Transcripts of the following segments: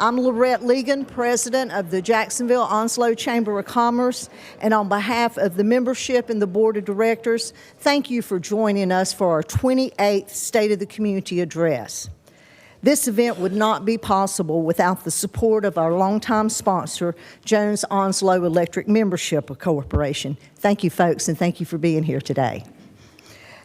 I'm Lejeune, president of the Jacksonville Onslow Chamber of Commerce, and on behalf of the membership and the board of directors, thank you for joining us for our 28th State of the Community Address. This event would not be possible without the support of our longtime sponsor, Jones Onslow Electric Membership Corporation. Thank you, folks, and thank you for being here today.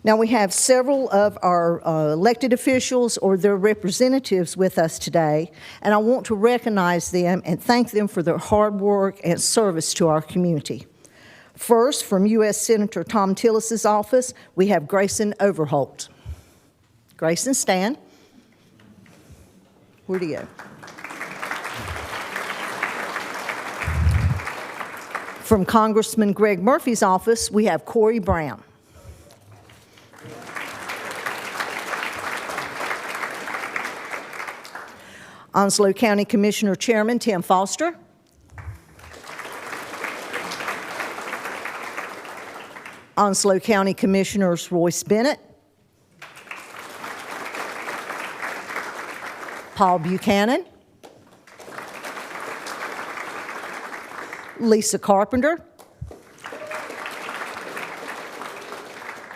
Now, we have several of our elected officials or their representatives with us today, and I want to recognize them and thank them for their hard work and service to our community. First, from U.S. Senator Tom Tillis's office, we have Grayson Overholt. Grayson, stand. Where'd he go? From Congressman Greg Murphy's office, we have Corey Brown. Onslow County Commissioner Chairman Tim Foster. Onslow County Commissioners Royce Bennett, Paul Buchanan, Lisa Carpenter,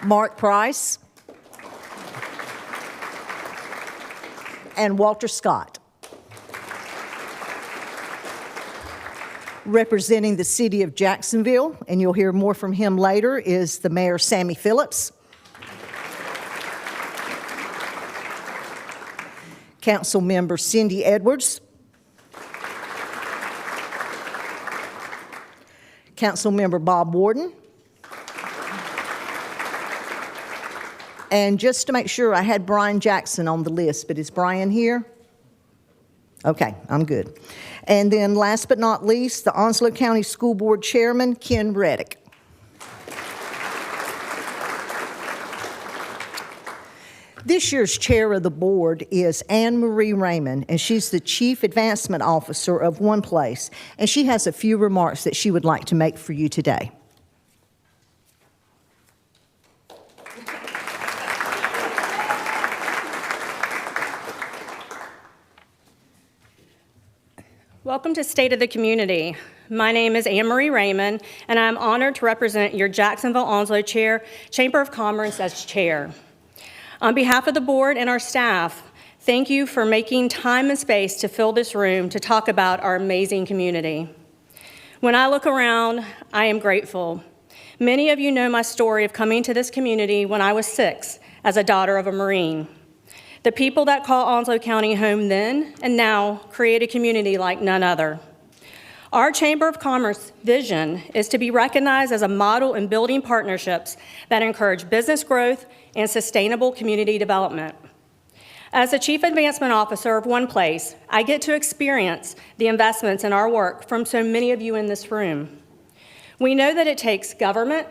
Mark Price, and Walter Scott. Representing the city of Jacksonville, and you'll hear more from him later, is the Mayor Sammy Phillips. Council Member Cindy Edwards. Council Member Bob Warden. And just to make sure, I had Brian Jackson on the list, but is Brian here? Okay, I'm good. And then last but not least, the Onslow County School Board Chairman, Ken Reddick. This year's chair of the board is Anne Marie Raymond, and she's the Chief Advancement Officer of One Place, and she has a few remarks that she would like to make for you today. Welcome to State of the Community. My name is Anne Marie Raymond, and I'm honored to represent your Jacksonville Onslow Chamber of Commerce as chair. On behalf of the board and our staff, thank you for making time and space to fill this room to talk about our amazing community. When I look around, I am grateful. Many of you know my story of coming to this community when I was 6 as a daughter of a Marine. The people that call Onslow County home then and now create a community like none other. Our Chamber of Commerce vision is to be recognized as a model in building partnerships that encourage business growth and sustainable community development. As the Chief Advancement Officer of One Place, I get to experience the investments in our work from so many of you in this room. We know that it takes government,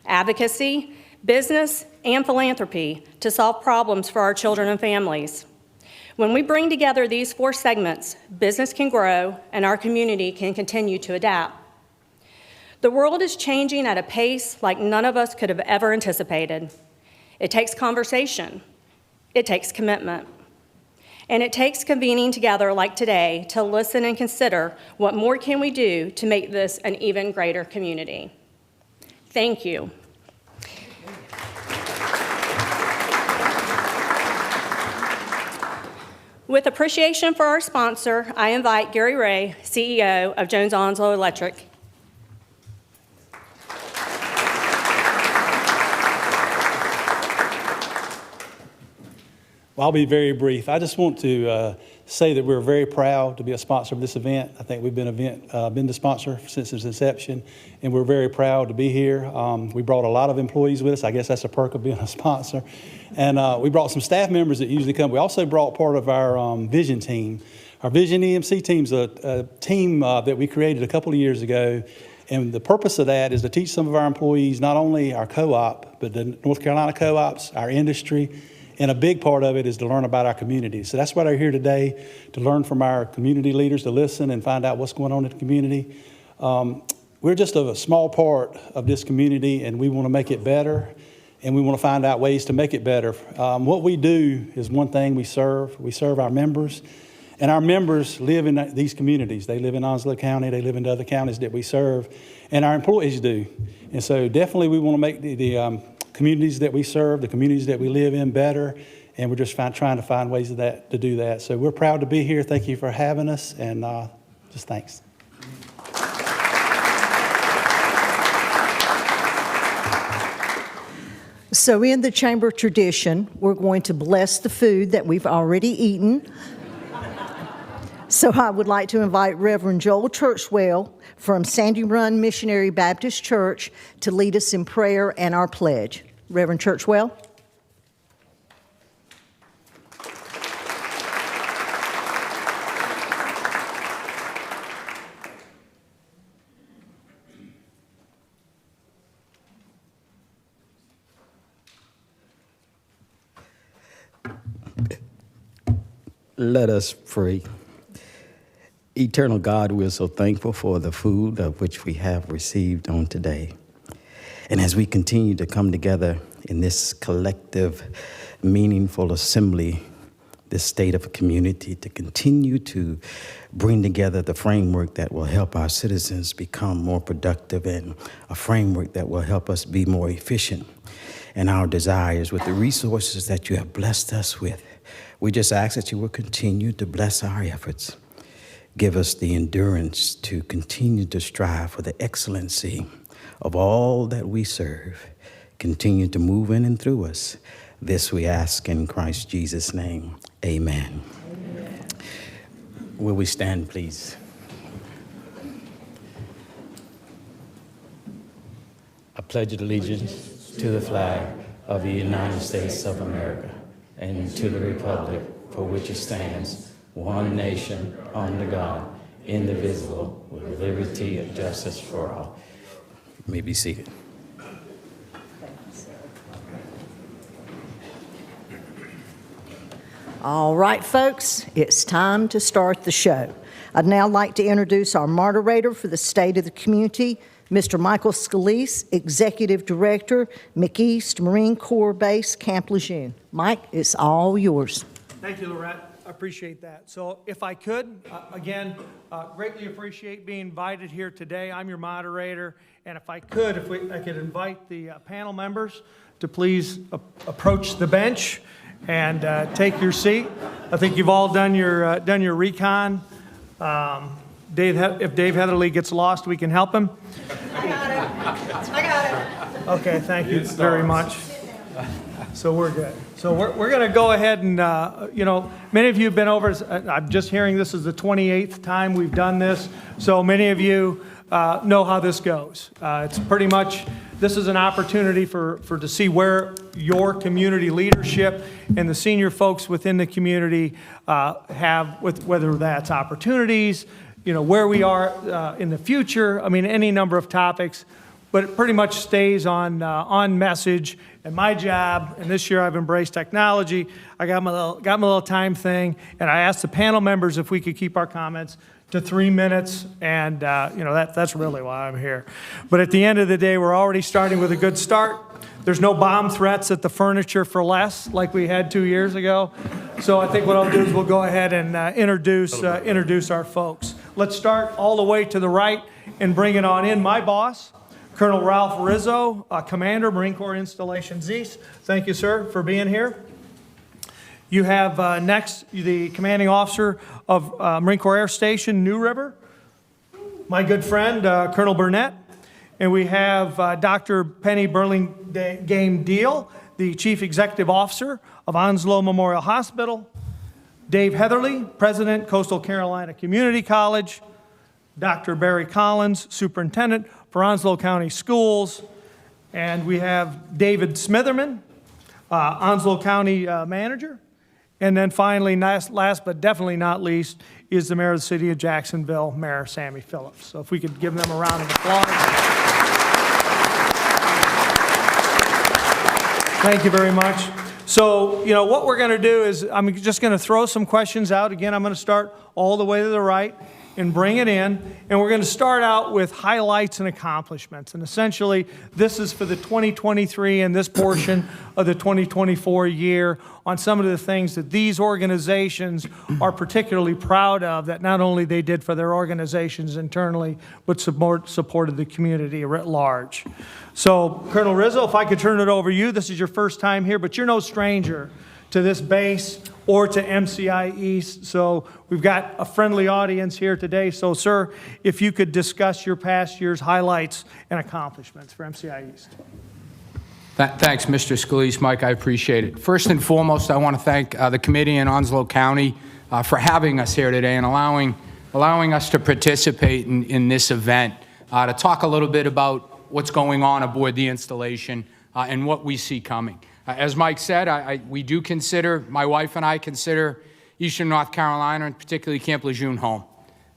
advocacy, business, and philanthropy to solve problems for our children and families. When we bring together these 4 segments, business can grow and our community can continue to adapt. The world is changing at a pace like none of us could have ever anticipated. It takes conversation, it takes commitment, and it takes convening together like today to listen and consider what more can we do to make this an even greater community. Thank you. With appreciation for our sponsor, I invite Gary Ray, CEO of Jones Onslow Electric. Well, I'll be very brief. I just want to say that we're very proud to be a sponsor of this event. I think we've been the sponsor since its inception, and we're very proud to be here. We brought a lot of employees with us. I guess that's a perk of being a sponsor. And we brought some staff members that usually come. We also brought part of our vision team. Our Vision EMC team's a team that we created a couple of years ago. And the purpose of that is to teach some of our employees, not only our co-op, but the North Carolina co-ops, our industry, and a big part of it is to learn about our community. So that's why they're here today, to learn from our community leaders, to listen and find out what's going on in the community. We're just a small part of this community, and we want to make it better, and we want to find out ways to make it better. What we do is one thing: we serve our members. And our members live in these communities. They live in Onslow County. They live in the other counties that we serve. And our employees do. And so definitely we want to make the communities that we serve, the communities that we live in better. And we're just trying to find ways of to do that. So we're proud to be here. Thank you for having us. And just thanks. So in the chamber tradition, we're going to bless the food that we've already eaten. So I would like to invite Reverend Joel Churchwell from Sandy Run Missionary Baptist Church to lead us in prayer and our pledge. Reverend Churchwell. Let us pray. Eternal God, we're so thankful for the food of which we have received on today. And as we continue to come together in this collective, meaningful assembly, this state of a community, to continue to bring together the framework that will help our citizens become more productive and a framework that will help us be more efficient in our desires with the resources that you have blessed us with. We just ask that you will continue to bless our efforts. Give us the endurance to continue to strive for the excellency of all that we serve. Continue to move in and through us. This we ask in Christ Jesus' name. Amen. Amen. Will we stand, please? I pledge allegiance to the flag of the United States of America and to the republic for which it stands, one nation, under God, indivisible, with liberty and justice for all. You may be seated. All right, folks, it's time to start the show. I'd now like to introduce our moderator for the State of the Community, Mr. Michael Scalise, Executive Director, McEast Marine Corps Base, Camp Lejeune. Mike, it's all yours. Thank you, Lorette. I appreciate that. So if I could, again, greatly appreciate being invited here today. I'm your moderator, and if I could, I could invite the panel members to please approach the bench and take your seat. I think you've all done your recon. If Dave Heatherly gets lost, we can help him. I got it. Okay, thank you very much. So we're good. So we're going to go ahead and, many of you have been over. I'm just hearing this is the 28th time we've done this. So many of you know how this goes. It's pretty much, this is an opportunity to see where your community leadership and the senior folks within the community have, whether that's opportunities, where we are in the future. I mean, any number of topics, but it pretty much stays on message. And my job, and this year I've embraced technology. I got my little time thing, and I asked the panel members if we could keep our comments to 3 minutes, and that's really why I'm here. But at the end of the day, we're already starting with a good start. There's no bomb threats at the Furniture for Less like we had 2 years ago. So I think what I'll do is we'll go ahead and introduce our folks. Let's start all the way to the right and bring it on in. My boss, Colonel Ralph Rizzo, Commander, Marine Corps Installations East. Thank you, sir, for being here. You have next the Commanding Officer of Marine Corps Air Station, New River, my good friend, Colonel Burnett. And we have Dr. Penney Burlingame Deal, the Chief Executive Officer of Onslow Memorial Hospital. Dave Heatherly, President, Coastal Carolina Community College. Dr. Barry Collins, Superintendent for Onslow County Schools. And we have David Smitherman, Onslow County Manager. And then finally, last but definitely not least, is the Mayor of the City of Jacksonville, Mayor Sammy Phillips. So if we could give them a round of applause. Thank you very much. So, what we're going to do is I'm just going to throw some questions out. Again, I'm going to start all the way to the right. and bring it in, and we're going to start out with highlights and accomplishments. And essentially, this is for the 2023 and this portion of the 2024 year on some of the things that these organizations are particularly proud of, that not only they did for their organizations internally, but supported the community writ large. So, Colonel Rizzo, if I could turn it over to you. This is your first time here, but you're no stranger to this base or to MCI East. So we've got a friendly audience here today. So, sir, if you could discuss your past year's highlights and accomplishments for MCI East. Thanks, Mr. Scalise. Mike, I appreciate it. First and foremost, I want to thank the committee in Onslow County for having us here today and allowing us to participate in this event, to talk a little bit about what's going on aboard the installation and what we see coming. As Mike said, we do consider, my wife and I consider Eastern North Carolina, and particularly Camp Lejeune, home.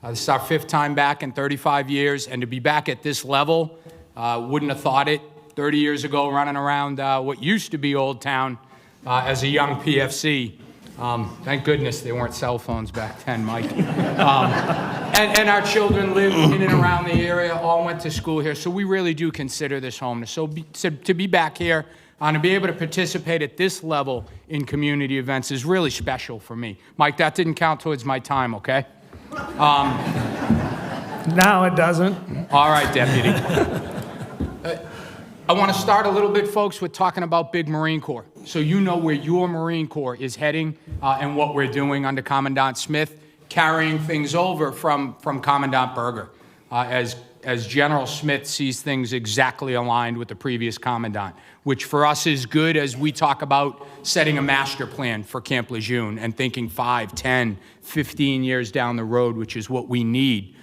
This is our 5th time back in 35 years, and to be back at this level, wouldn't have thought it 30 years ago, running around what used to be Old Town as a young PFC. Thank goodness there weren't cell phones back then, Mike. And our children lived in and around the area, all went to school here, so we really do consider this home. So to be back here, to be able to participate at this level in community events is really special for me. Mike, that didn't count towards my time, okay? Now it doesn't. All right, Deputy. I want to start a little bit, folks, with talking about Big Marine Corps. So you know where your Marine Corps is heading and what we're doing under Commandant Smith, carrying things over from Commandant Berger. As General Smith sees things exactly aligned with the previous Commandant, which for us is good as we talk about setting a master plan for Camp Lejeune and thinking 5, 10, 15 years down the road, which is what we need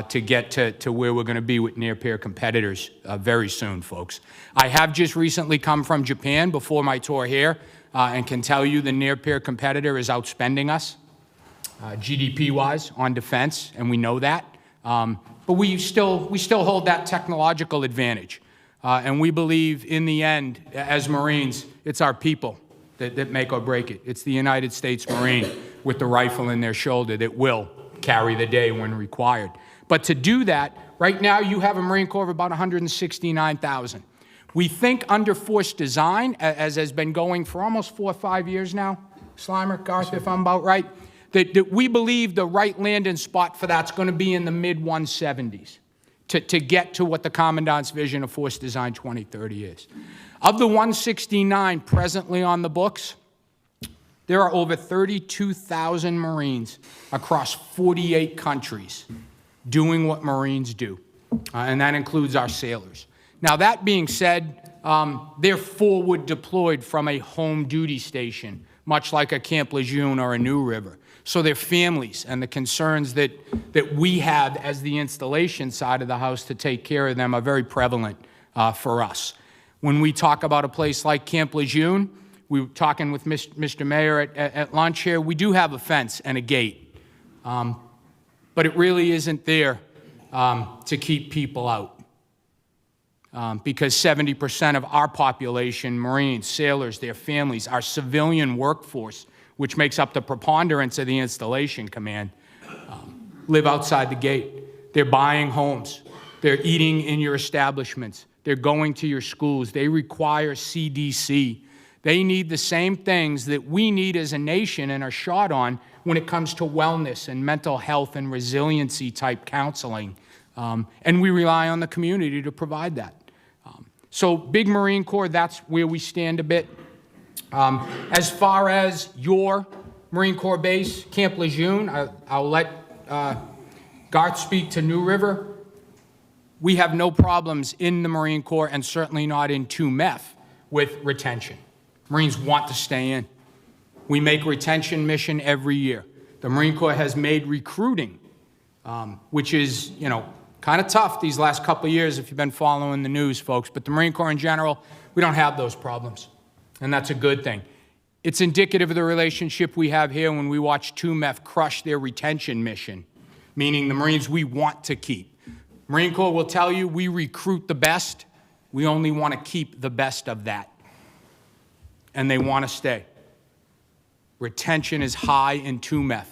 to get to where we're going to be with near-peer competitors very soon, folks. I have just recently come from Japan before my tour here and can tell you the near-peer competitor is outspending us GDP-wise on defense, and we know that. But we still hold that technological advantage. And we believe in the end, as Marines, it's our people that make or break it. It's the United States Marine with the rifle in their shoulder that will carry the day when required. But to do that, right now you have a Marine Corps of about 169,000. We think under force design, as has been going for almost 4 or 5 years now, Slimer, Garth, if I'm about right, that we believe the right landing spot for that's going to be in the mid-170s to get to what the Commandant's vision of Force Design 2030 is. Of the 169 presently on the books, there are over 32,000 Marines across 48 countries doing what Marines do, and that includes our sailors. Now, that being said, they're forward deployed from a home duty station, much like a Camp Lejeune or a New River. So their families and the concerns that we have as the installation side of the house to take care of them are very prevalent for us. When we talk about a place like Camp Lejeune, we were talking with Mr. Mayor at lunch here, we do have a fence and a gate, but it really isn't there to keep people out. Because 70% of our population, Marines, sailors, their families, our civilian workforce, which makes up the preponderance of the installation command, live outside the gate. They're buying homes. They're eating in your establishments. They're going to your schools. They require CDC. They need the same things that we need as a nation and are short on when it comes to wellness and mental health and resiliency type counseling. And we rely on the community to provide that. So Big Marine Corps, that's where we stand a bit. As far as your Marine Corps base, Camp Lejeune, I'll let Garth speak to New River. We have no problems in the Marine Corps, and certainly not in 2MEF, with retention. Marines want to stay in. We make retention mission every year. The Marine Corps has made recruiting, which is, kind of tough these last couple of years if you've been following the news, folks. But the Marine Corps in general, we don't have those problems. And that's a good thing. It's indicative of the relationship we have here when we watch 2MEF crush their retention mission, meaning the Marines we want to keep. Marine Corps will tell you we recruit the best. We only want to keep the best of that. And they want to stay. Retention is high in 2MEF.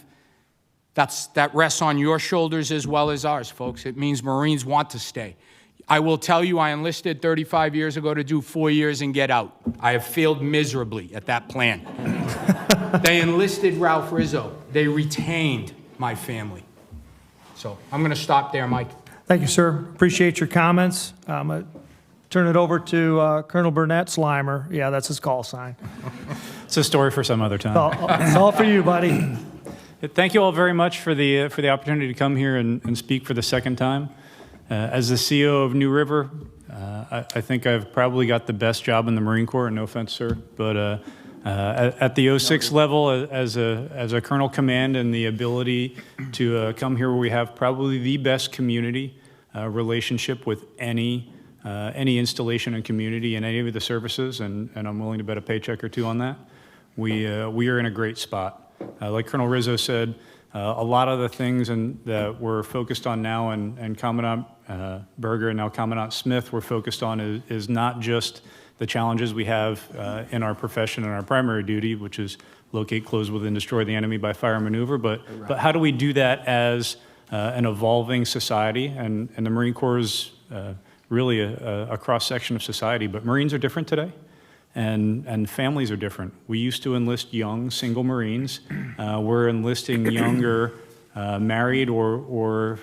That rests on your shoulders as well as ours, folks. It means Marines want to stay. I will tell you, I enlisted 35 years ago to do 4 years and get out. I have failed miserably at that plan. They enlisted Ralph Rizzo. They retained my family. So I'm going to stop there, Mike. Thank you, sir. Appreciate your comments. I'm going to turn it over to Colonel Burnett Slimer. Yeah, that's his call sign. It's a story for some other time. It's all for you, buddy. Thank you all very much for the opportunity to come here and speak for the second time. As the CEO of New River, I think I've probably got the best job in the Marine Corps, no offense, sir, but at the 06 level, as a colonel command and the ability to come here where we have probably the best community relationship with any installation and community in any of the services, and I'm willing to bet a paycheck or two on that. We are in a great spot. Like Colonel Rizzo said, a lot of the things that we're focused on now, and Commandant Berger and now Commandant Smith we're focused on is not just the challenges we have in our profession and our primary duty, which is locate, close with, and destroy the enemy by fire and maneuver, but how do we do that as an evolving society? And the Marine Corps is really a cross-section of society, but Marines are different today. And families are different. We used to enlist young, single Marines. We're enlisting younger, married or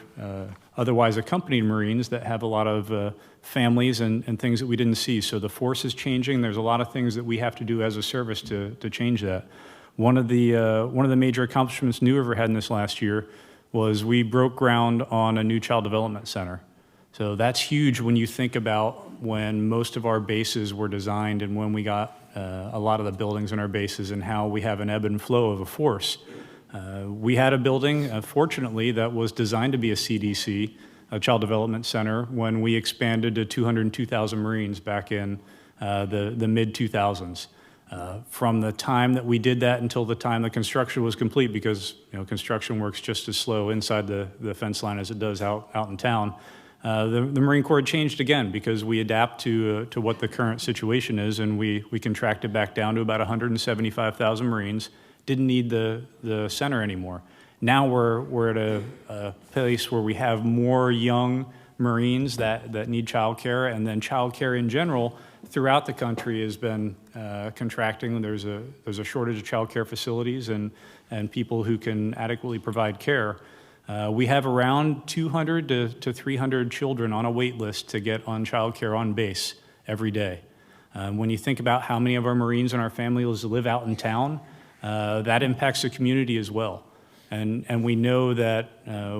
otherwise accompanied Marines that have a lot of families and things that we didn't see. So the force is changing. There's a lot of things that we have to do as a service to change that. One of the major accomplishments New River had in this last year was we broke ground on a new child development center. So that's huge when you think about when most of our bases were designed and when we got a lot of the buildings in our bases and how we have an ebb and flow of a force. We had a building, fortunately, that was designed to be a CDC, a Child Development Center, when we expanded to 202,000 Marines back in the mid-2000s. From the time that we did that until the time the construction was complete, because construction works just as slow inside the fence line as it does out in town, the Marine Corps changed again because we adapt to what the current situation is, and we contracted back down to about 175,000 Marines. Didn't need the center anymore. Now we're at a place where we have more young Marines that need child care, and then child care in general throughout the country has been contracting. There's a shortage of child care facilities and people who can adequately provide care. We have around 200 to 300 children on a wait list to get on child care on base every day. When you think about how many of our Marines and our families live out in town, that impacts the community as well. And we know that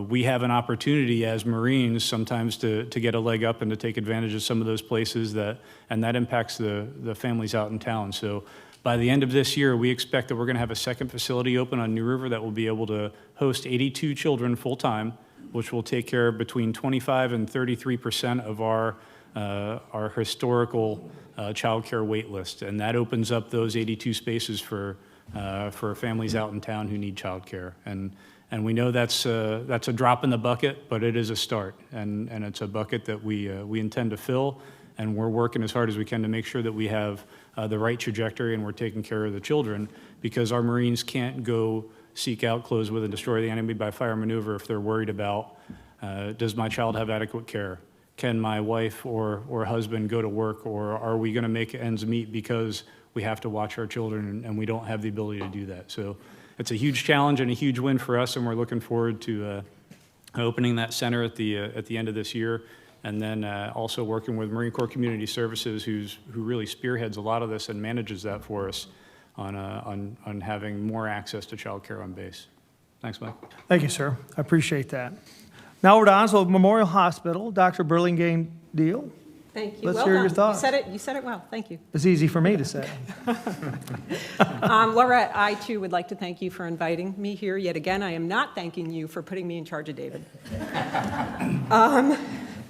we have an opportunity as Marines sometimes to get a leg up and to take advantage of some of those places and that impacts the families out in town. So by the end of this year, we expect that we're going to have a second facility open on New River that will be able to host 82 children full-time, which will take care of between 25 and 33% of our historical child care wait list. And that opens up those 82 spaces for families out in town who need child care. And we know that's a drop in the bucket, but it is a start. And it's a bucket that we intend to fill. And we're working as hard as we can to make sure that we have the right trajectory and we're taking care of the children, because our Marines can't go seek out, close with, and destroy the enemy by fire maneuver if they're worried about, does my child have adequate care? Can my wife or husband go to work, or are we going to make ends meet because we have to watch our children and we don't have the ability to do that? So it's a huge challenge and a huge win for us, and we're looking forward to opening that center at the end of this year. And then also working with Marine Corps Community Services, who really spearheads a lot of this and manages that for us on having more access to child care on base. Thanks, Mike. Thank you, sir. I appreciate that. Now we're to Onslow Memorial Hospital. Dr. Burlingame Deal. Thank you. Let's well hear done. your thoughts. You said it well. Thank you. It's easy for me to say. Laura, I too would like to thank you for inviting me here yet again. I am not thanking you for putting me in charge of David.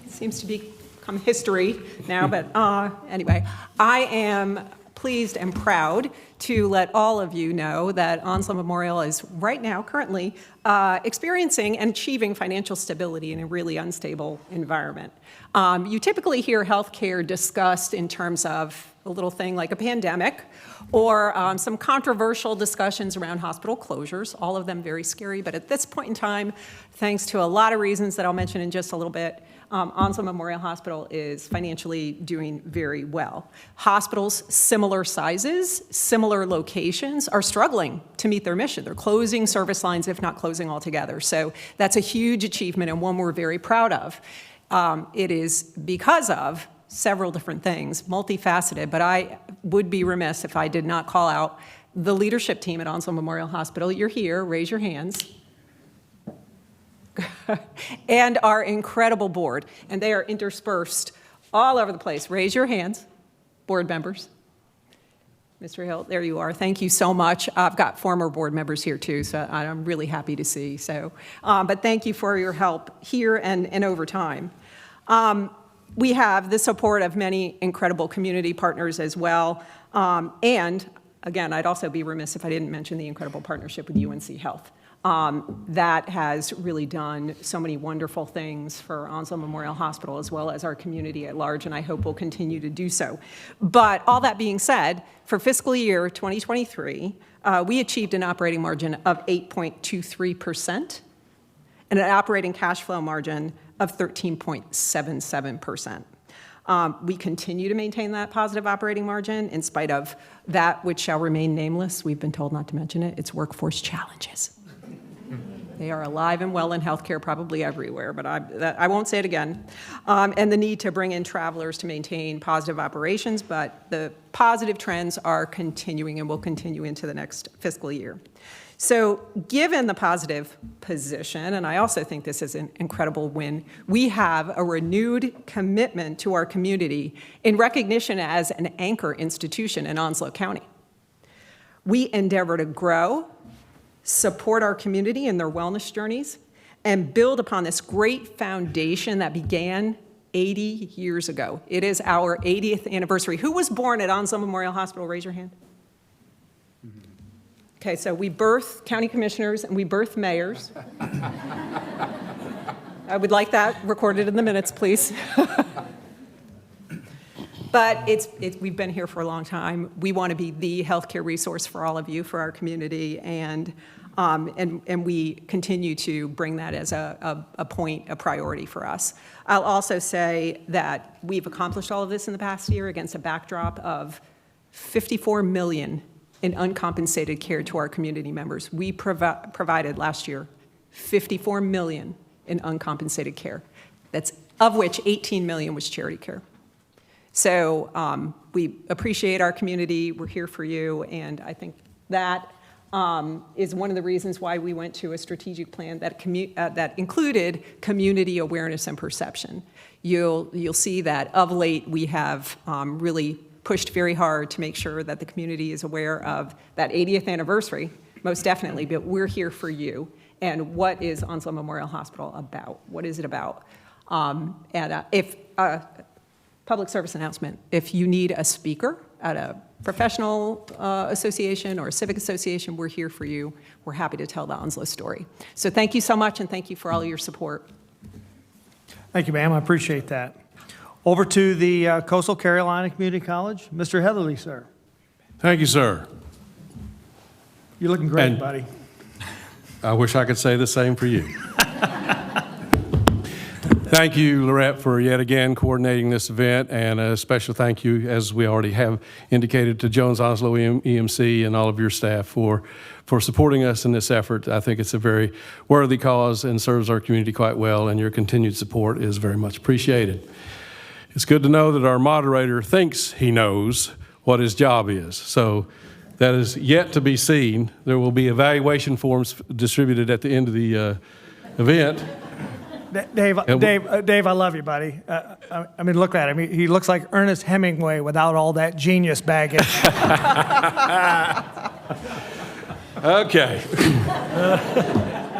Seems to become history now, but anyway, I am pleased and proud to let all of you know that Onslow Memorial is right now currently experiencing and achieving financial stability in a really unstable environment. You typically hear healthcare discussed in terms of a little thing like a pandemic or some controversial discussions around hospital closures, all of them very scary. But at this point in time, thanks to a lot of reasons that I'll mention in just a little bit, Onslow Memorial Hospital is financially doing very well. Hospitals similar sizes, similar locations are struggling to meet their mission. They're closing service lines, if not closing altogether. So that's a huge achievement and one we're very proud of. It is because of several different things, multifaceted, but I would be remiss if I did not call out the leadership team at Onslow Memorial Hospital. You're here, raise your hands. And our incredible board, and they are interspersed all over the place. Raise your hands, board members. Mr. Hill, there you are. Thank you so much. I've got former board members here too, so I'm really happy to see. So, but thank you for your help here and over time. We have the support of many incredible community partners as well. And again, I'd also be remiss if I didn't mention the incredible partnership with UNC Health. That has really done so many wonderful things for Onslow Memorial Hospital as well as our community at large, and I hope will continue to do so. But all that being said, for fiscal year 2023, we achieved an operating margin of 8.23% and an operating cash flow margin of 13.77%. We continue to maintain that positive operating margin in spite of that which shall remain nameless. We've been told not to mention it. It's workforce challenges. They are alive and well in healthcare, probably everywhere, but I won't say it again. And the need to bring in travelers to maintain positive operations, but the positive trends are continuing and will continue into the next fiscal year. So given the positive position, and I also think this is an incredible win, we have a renewed commitment to our community in recognition as an anchor institution in Onslow County. We endeavor to grow, support our community in their wellness journeys, and build upon this great foundation that began 80 years ago. It is our 80th anniversary. Who was born at Onslow Memorial Hospital? Raise your hand. Okay, so we birth county commissioners and we birth mayors. I would like that recorded in the minutes, please. But we've been here for a long time. We want to be the healthcare resource for all of you, for our community, and we continue to bring that as a priority for us. I'll also say that we've accomplished all of this in the past year against a backdrop of $54 million in uncompensated care to our community members. We provided last year $54 million in uncompensated care. That's of which $18 million was charity care. So we appreciate our community. We're here for you, and I think that is one of the reasons why we went to a strategic plan that included community awareness and perception. You'll see that of late we have really pushed very hard to make sure that the community is aware of that 80th anniversary, most definitely, but we're here for you. And what is Onslow Memorial Hospital about? What is it about? Public service announcement, if you need a speaker at a professional association or a civic association, we're here for you. We're happy to tell the Onslow story. So thank you so much, and thank you for all your support. Thank you, ma'am. I appreciate that. Over to the Coastal Carolina Community College, Mr. Heatherly, sir. Thank you, sir. You're looking great, buddy. I wish I could say the same for you. Thank you, Lorette, for yet again coordinating this event, and a special thank you, as we already have indicated, to Jones Onslow EMC and all of your staff for supporting us in this effort. I think it's a very worthy cause and serves our community quite well, and your continued support is very much appreciated. It's good to know that our moderator thinks he knows what his job is. So that is yet to be seen. There will be evaluation forms distributed at the end of the event. Dave, I love you, buddy. I mean, look at him. He looks like Ernest Hemingway without all that genius baggage. Okay.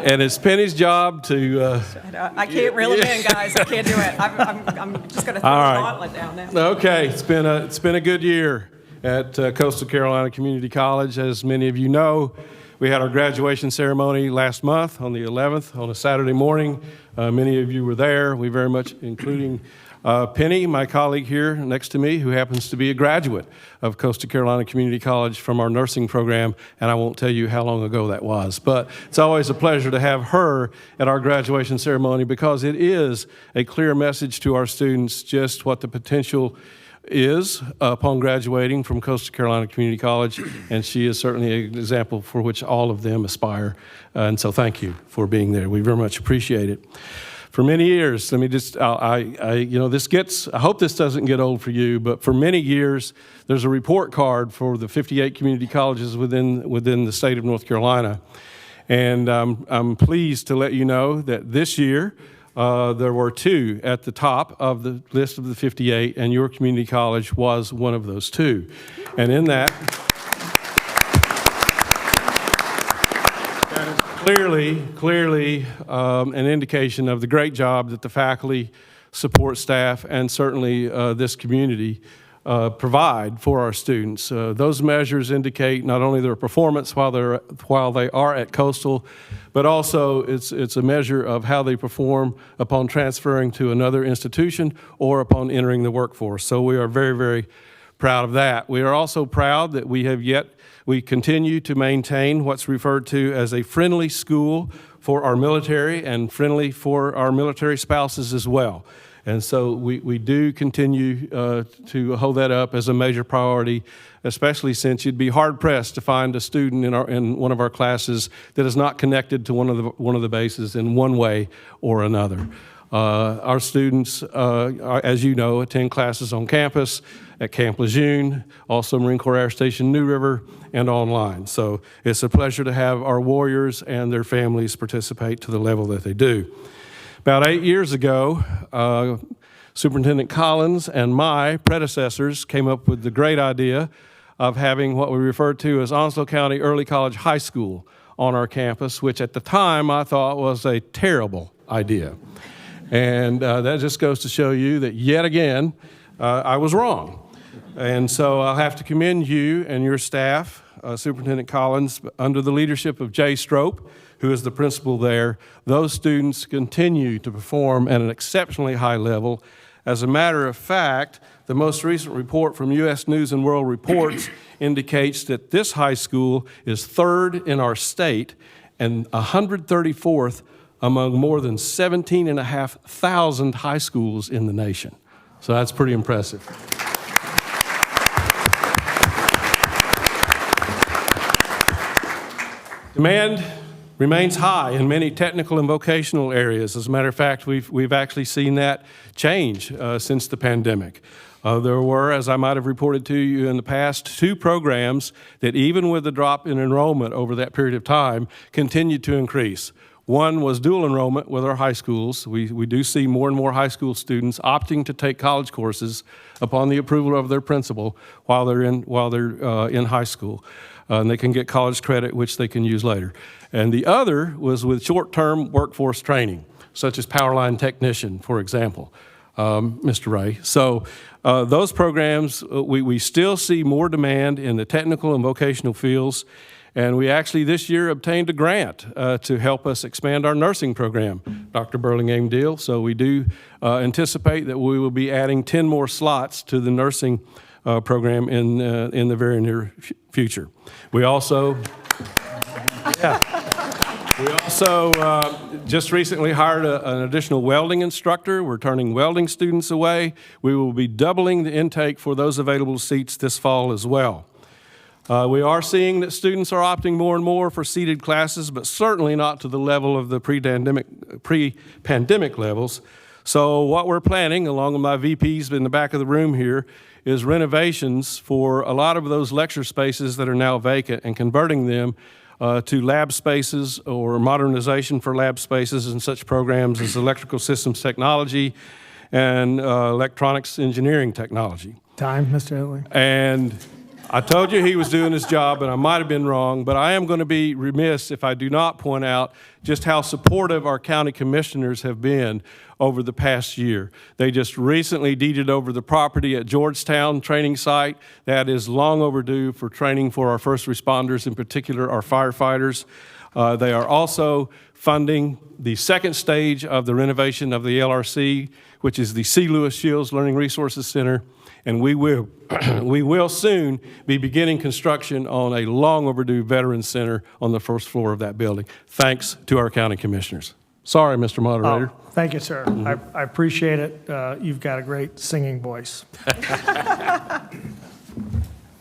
And it's Penny's job to... I can't reel him in, guys. I can't do it. I'm just going to throw the gauntlet down now. Okay. It's been a good year. at Coastal Carolina Community College. As many of you know, we had our graduation ceremony last month on the 11th on a Saturday morning. Many of you were there. We very much, including Penney, my colleague here next to me, who happens to be a graduate of Coastal Carolina Community College from our nursing program, and I won't tell you how long ago that was. But it's always a pleasure to have her at our graduation ceremony because it is a clear message to our students just what the potential is upon graduating from Coastal Carolina Community College, and she is certainly an example for which all of them aspire. And so thank you for being there. We very much appreciate it. For many years, let me just, I hope this doesn't get old for you, but for many years, there's a report card for the 58 community colleges within the state of North Carolina. And I'm pleased to let you know that this year, there were 2 at the top of the list of the 58, and your community college was one of those 2. And in that is clearly an indication of the great job that the faculty, support staff, and certainly this community provide for our students. Those measures indicate not only their performance while they are at Coastal, but also it's a measure of how they perform upon transferring to another institution or upon entering the workforce. So we are very, very proud of that. We are also proud that we continue to maintain what's referred to as a friendly school for our military and friendly for our military spouses as well. And so we do continue to hold that up as a major priority, especially since you'd be hard-pressed to find a student in one of our classes that is not connected to one of the bases in one way or another. Our students, as you know, attend classes on campus, at Camp Lejeune, also Marine Corps Air Station New River, and online. So it's a pleasure to have our warriors and their families participate to the level that they do. About 8 years ago, Superintendent Collins and my predecessors came up with the great idea of having what we refer to as Onslow County Early College High School on our campus, which at the time I thought was a terrible idea. And that just goes to show you that yet again, I was wrong. And so I'll have to commend you and your staff, Superintendent Collins, under the leadership of Jay Strope, who is the principal there. Those students continue to perform at an exceptionally high level. As a matter of fact, the most recent report from U.S. News and World Reports indicates that this high school is 3rd in our state and 134th among more than 17,500 high schools in the nation. So that's pretty impressive. Demand remains high in many technical and vocational areas. As a matter of fact, we've actually seen that change since the pandemic. There were, as I might have reported to you in the past, 2 programs that even with the drop in enrollment over that period of time continued to increase. One was dual enrollment with our high schools. We do see more and more high school students opting to take college courses upon the approval of their principal while they're in high school. And they can get college credit, which they can use later. And the other was with short-term workforce training, such as power line technician, for example, Mr. Ray. So those programs, we still see more demand in the technical and vocational fields. And we actually this year obtained a grant to help us expand our nursing program, Dr. Burlingame deal. So we do anticipate that we will be adding 10 more slots to the nursing program in the very near future. We also just recently hired an additional welding instructor. We're turning welding students away. We will be doubling the intake for those available seats this fall as well. We are seeing that students are opting more and more for seated classes, but certainly not to the level of the pre-pandemic levels. So what we're planning, along with my VPs in the back of the room here, is renovations for a lot of those lecture spaces that are now vacant and converting them to lab spaces or modernization for lab spaces and such programs as electrical systems technology and electronics engineering technology. Time, Mr. Italy. And I told you he was doing his job, and I might have been wrong, but I am going to be remiss if I do not point out just how supportive our county commissioners have been over the past year. They just recently deeded over the property at Georgetown training site that is long overdue for training for our first responders, in particular our firefighters. They are also funding the second stage of the renovation of the LRC, which is the C. Lewis Shields Learning Resources Center, and we will soon be beginning construction on a long overdue Veterans Center on the first floor of that building. Thanks to our county commissioners. Sorry, Mr. Moderator. Oh, thank you, sir. I appreciate it. You've got a great singing voice.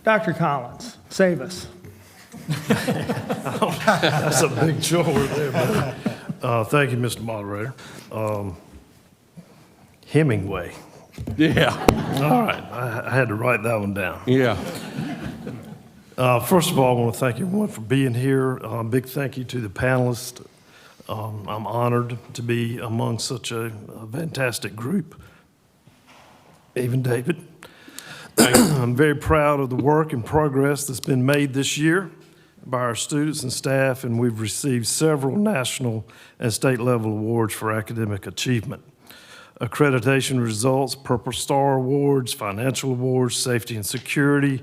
Dr. Collins, save us. That's a big chore there, man. Thank you, Mr. Moderator. Hemingway. Yeah. All right, I had to write that one down. Yeah. First of all, I want to thank everyone for being here. Big thank you to the panelists. I'm honored to be among such a fantastic group. Even David. I'm very proud of the work and progress that's been made this year by our students and staff, and we've received several national and state level awards for academic achievement. Accreditation results, Purple Star Awards, financial awards, safety and security,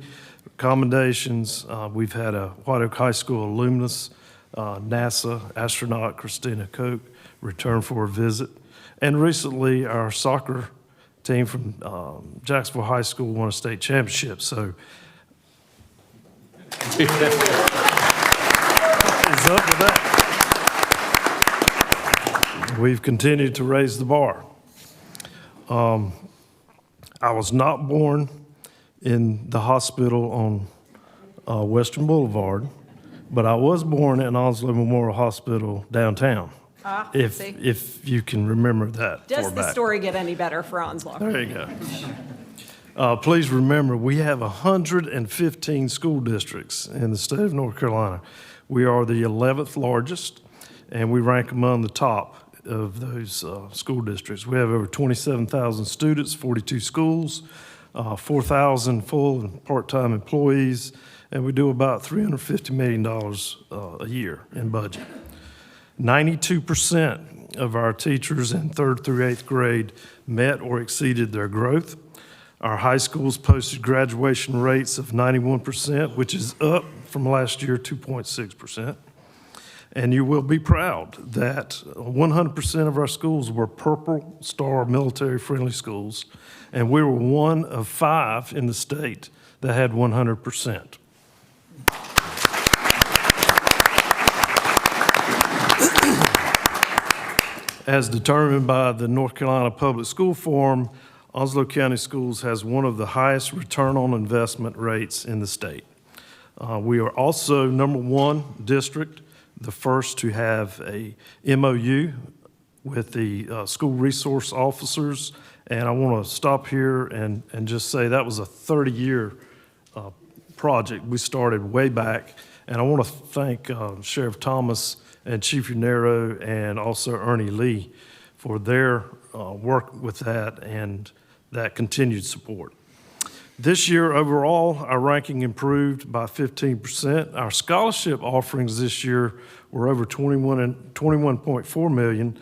commendations. We've had a White Oak High School alumnus, NASA astronaut Christina Koch return for a visit. And recently, our soccer team from Jacksonville High School won a state championship. So is up with that. We've continued to raise the bar. I was not born in the hospital on Western Boulevard, but I was born in Onslow Memorial Hospital downtown. If you can remember that. Does the story get any better for Onslow? There you go. Please remember, we have 115 school districts in the state of North Carolina. We are the 11th largest, and we rank among the top of those school districts. We have over 27,000 students, 42 schools, 4,000 full and part-time employees, and we do about $350 million a year in budget. 92% of our teachers in 3rd through 8th grade met or exceeded their growth. Our high schools posted graduation rates of 91%, which is up from last year, 2.6%. And you will be proud that 100% of our schools were Purple Star military-friendly schools, and we were one of 5 in the state that had 100%. As determined by the North Carolina Public School Forum, Onslow County Schools has one of the highest return on investment rates in the state. We are also #1 district, the first to have a MOU with the school resource officers. And I want to stop here and just say that was a 30-year project we started way back. And I want to thank Sheriff Thomas and Chief Unero and also Ernie Lee for their work with that and that continued support. This year, overall, our ranking improved by 15%. Our scholarship offerings this year were over $21.4 million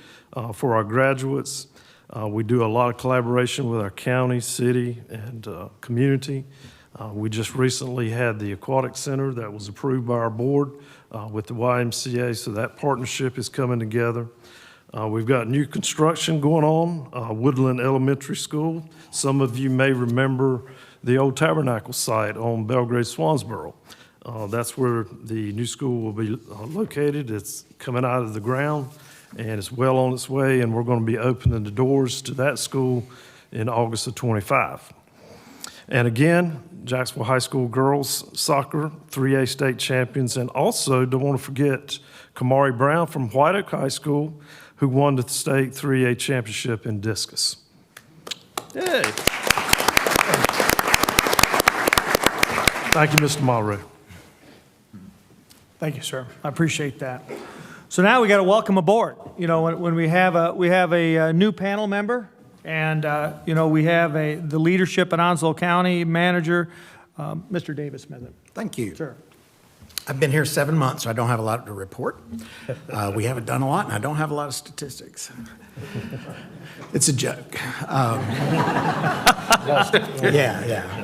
for our graduates. We do a lot of collaboration with our county, city, and community. We just recently had the Aquatic Center that was approved by our board with the YMCA, so that partnership is coming together. We've got new construction going on, Woodland Elementary School. Some of you may remember the old Tabernacle site on Belgrade Swansboro. That's where the new school will be located. It's coming out of the ground, and it's well on its way, and we're going to be opening the doors to that school in August of '25. And again, Jacksonville High School girls soccer, 3A state champions, and also don't want to forget Kamari Brown from White Oak High School, who won the state 3A championship in discus. Yay. Thank you, Mr. Moderator. Thank you, sir. I appreciate that. So now we got to welcome aboard. You know, when we have a new panel member, and you know, we have the leadership at Onslow County manager, Mr. Davis Smitherman. Thank you. Sure. I've been here 7 months, so I don't have a lot to report. We haven't done a lot, and I don't have a lot of statistics. It's a joke. Yeah.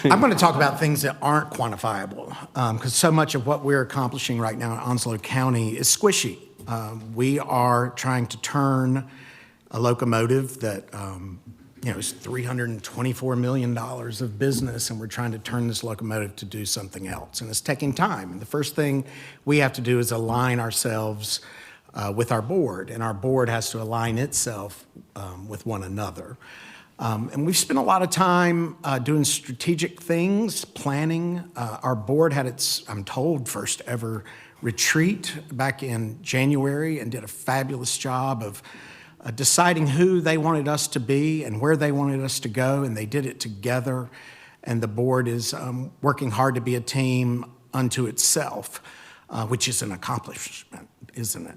I'm going to talk about things that aren't quantifiable, because so much of what we're accomplishing right now in Onslow County is squishy. We are trying to turn a locomotive that is $324 million of business, and we're trying to turn this locomotive to do something else. And it's taking time. And the first thing we have to do is align ourselves with our board, and our board has to align itself with one another. And we've spent a lot of time doing strategic things, planning. Our board had its, I'm told, first ever retreat back in January and did a fabulous job of deciding who they wanted us to be and where they wanted us to go, and they did it together. And the board is working hard to be a team unto itself, which is an accomplishment, isn't it?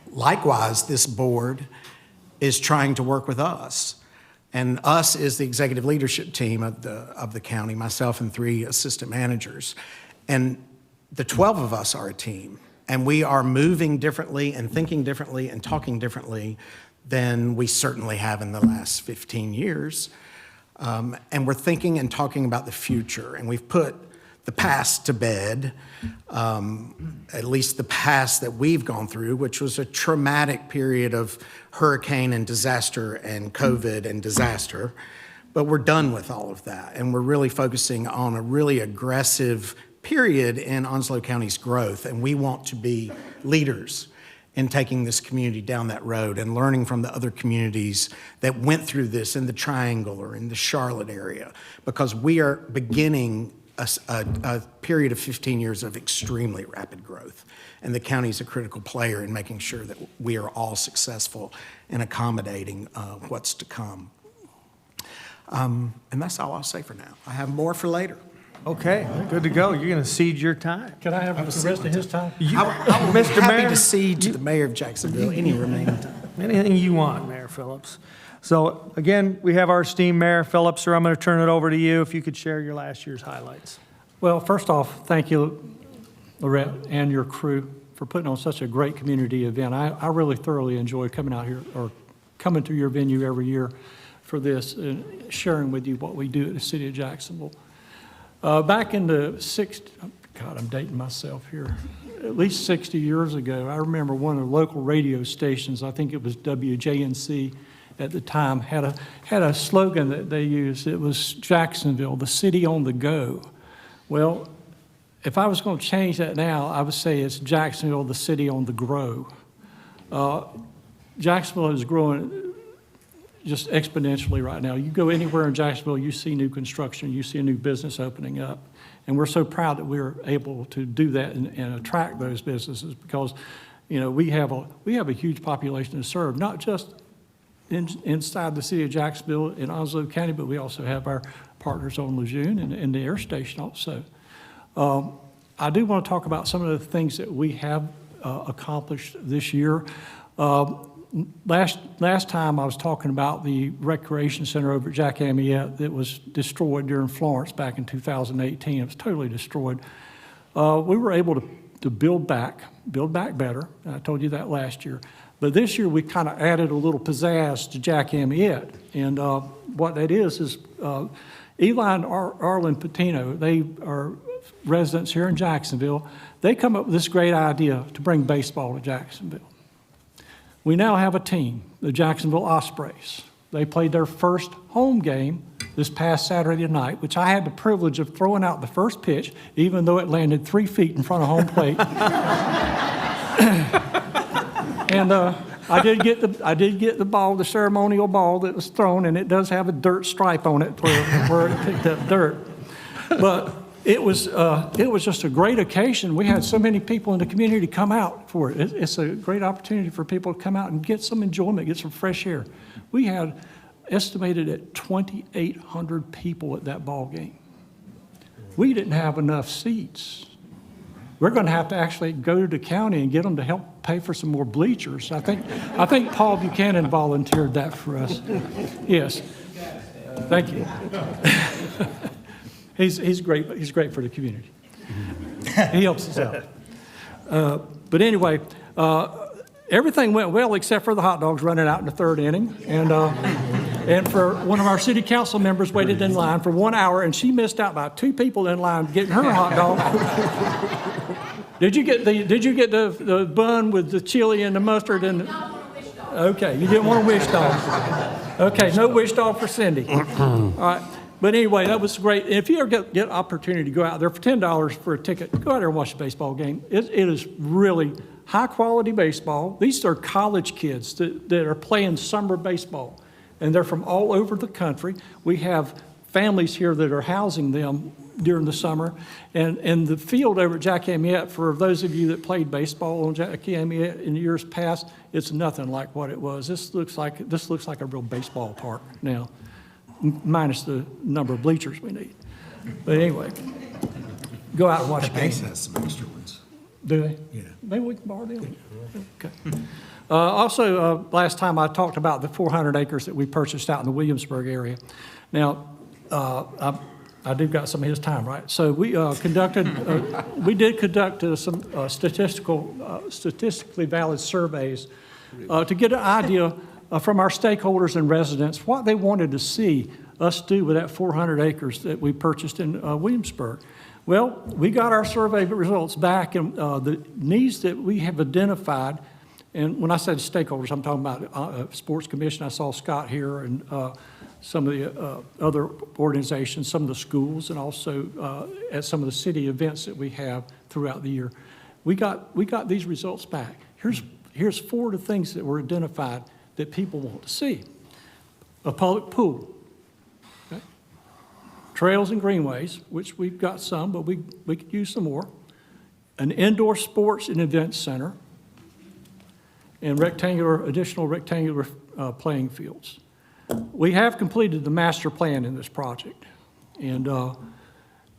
Likewise, this board is trying to work with us. And us is the executive leadership team of the county, myself and 3 assistant managers. And the 12 of us are a team. And we are moving differently and thinking differently and talking differently than we certainly have in the last 15 years. And we're thinking and talking about the future. And we've put the past to bed, at least the past that we've gone through, which was a traumatic period of hurricane and disaster and COVID and disaster. But we're done with all of that. And we're really focusing on a really aggressive period in Onslow County's growth. And we want to be leaders in taking this community down that road and learning from the other communities that went through this in the Triangle or in the Charlotte area, because we are beginning a period of 15 years of extremely rapid growth. And the county is a critical player in making sure that we are all successful in accommodating what's to come. And that's all I'll say for now. I have more for later. Okay, good to go. You're going to cede your time. Can I have the rest of his time? I will be Mr. happy Mayor? to cede to the mayor of Jacksonville any remaining time. Anything you want, Mayor Phillips. So again, we have our esteemed Mayor Phillips, sir. I'm going to turn it over to you if you could share your last year's highlights. Well, first off, thank you, Lorette, and your crew for putting on such a great community event. I really thoroughly enjoy coming out here or coming to your venue every year for this and sharing with you what we do at the City of Jacksonville. Back in the God, I'm dating myself here. At least 60 years ago, I remember one of the local radio stations, I think it was WJNC at the time, had a slogan that they used. It was Jacksonville, the city on the go. Well, if I was going to change that now, I would say it's Jacksonville, the city on the grow. Jacksonville is growing just exponentially right now. You go anywhere in Jacksonville, you see new construction, you see a new business opening up. And we're so proud that we're able to do that and attract those businesses because, we have a huge population to serve, not just inside the city of Jacksonville in Onslow County, but we also have our partners on Lejeune and the air station also. I do want to talk about some of the things that we have accomplished this year. Last time I was talking about the recreation center over at Jack Amyette that was destroyed during Florence back in 2018. It was totally destroyed. We were able to build back better. I told you that last year. But this year we kind of added a little pizzazz to Jack Amyette. And what that is Eli and Arlen Patino, they are residents here in Jacksonville. They come up with this great idea to bring baseball to Jacksonville. We now have a team, the Jacksonville Ospreys. They played their first home game this past Saturday night, which I had the privilege of throwing out the first pitch, even though it landed 3 feet in front of home plate. And I did get the ball, the ceremonial ball that was thrown, and it does have a dirt stripe on it where it picked up dirt. But it was just a great occasion. We had so many people in the community come out for it. It's a great opportunity for people to come out and get some enjoyment, get some fresh air. We had estimated at 2,800 people at that ball game. We didn't have enough seats. We're going to have to actually go to the county and get them to help pay for some more bleachers. I think Paul Buchanan volunteered that for us. Yes. Thank you. He's great. He's great for the community. He helps us out. But anyway, everything went well except for the hot dogs running out in the third inning. And for one of our city council members waited in line for 1 hour, and she missed out by 2 people in line getting her hot dog. Did you get the bun with the chili and the mustard and? Okay, you didn't want a wish dog. Okay, no wish dog for Cindy. All right. But anyway, that was great. And if you ever get an opportunity to go out there for $10 for a ticket, go out there and watch a baseball game. It is really high-quality baseball. These are college kids that are playing summer baseball, and they're from all over the country. We have families here that are housing them during the summer. And the field over at Jack Amyette, for those of you that played baseball on Jack Amyette in years past, it's nothing like what it was. This looks like a real baseball park now, minus the number of bleachers we need. But anyway, go out and watch the base game. has some extra ones. Do they? Yeah. Maybe we can borrow them. Okay. Also, last time I talked about the 400 acres that we purchased out in the Williamsburg area. Now, I do got some of his time, right? So we did conduct some statistically valid surveys to get an idea from our stakeholders and residents what they wanted to see us do with that 400 acres that we purchased in Williamsburg. Well, we got our survey results back, and the needs that we have identified, and when I said stakeholders, I'm talking about Sports Commission. I saw Scott here, and some of the other organizations, some of the schools, and also at some of the city events that we have throughout the year. We got these results back. Here's 4 of the things that were identified that people want to see. A public pool. Okay. Trails and greenways, which we've got some, but we could use some more. An indoor sports and events center. And additional rectangular playing fields. We have completed the master plan in this project, and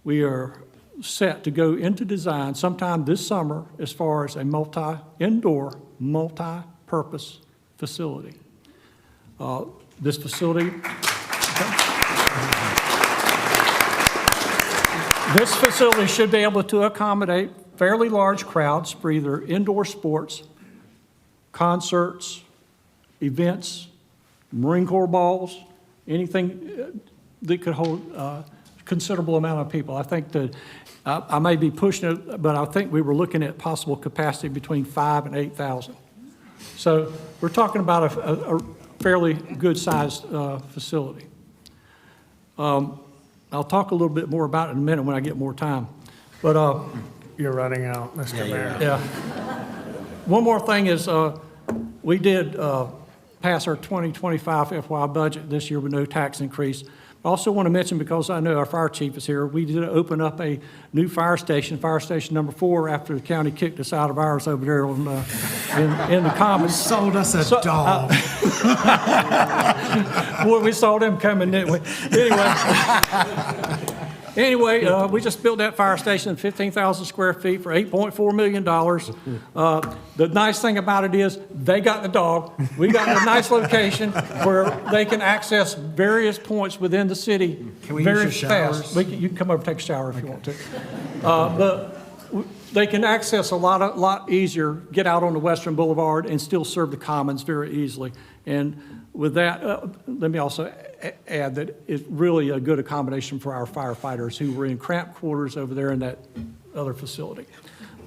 we are set to go into design sometime this summer as far as a indoor, multi-purpose facility. This facility should be able to accommodate fairly large crowds for either indoor sports, concerts, events, Marine Corps balls, anything that could hold a considerable amount of people. I think that I may be pushing it, but I think we were looking at possible capacity between 5,000 and 8,000. So we're talking about a fairly good-sized facility. I'll talk a little bit more about it in a minute when I get more time. But You're running out, Mr. Mayor. yeah. One more thing is we did pass our 2025 FY budget this year with no tax increase. I also want to mention, because I know our fire chief is here, we did open up a new fire station number 4, after the county kicked us out of ours over there on, in the Commons. Sold us a dog. Boy, we saw them coming, didn't we? Anyway, we just built that fire station, 15,000 square feet for $8.4 million. The nice thing about it is they got the dog. We got a nice location where they can access various points within the city very fast. You can come over and take a shower if you want to. But they can access a lot easier, get out on the Western Boulevard and still serve the Commons very easily. And with that, let me also add that it's really a good accommodation for our firefighters who were in cramped quarters over there in that other facility.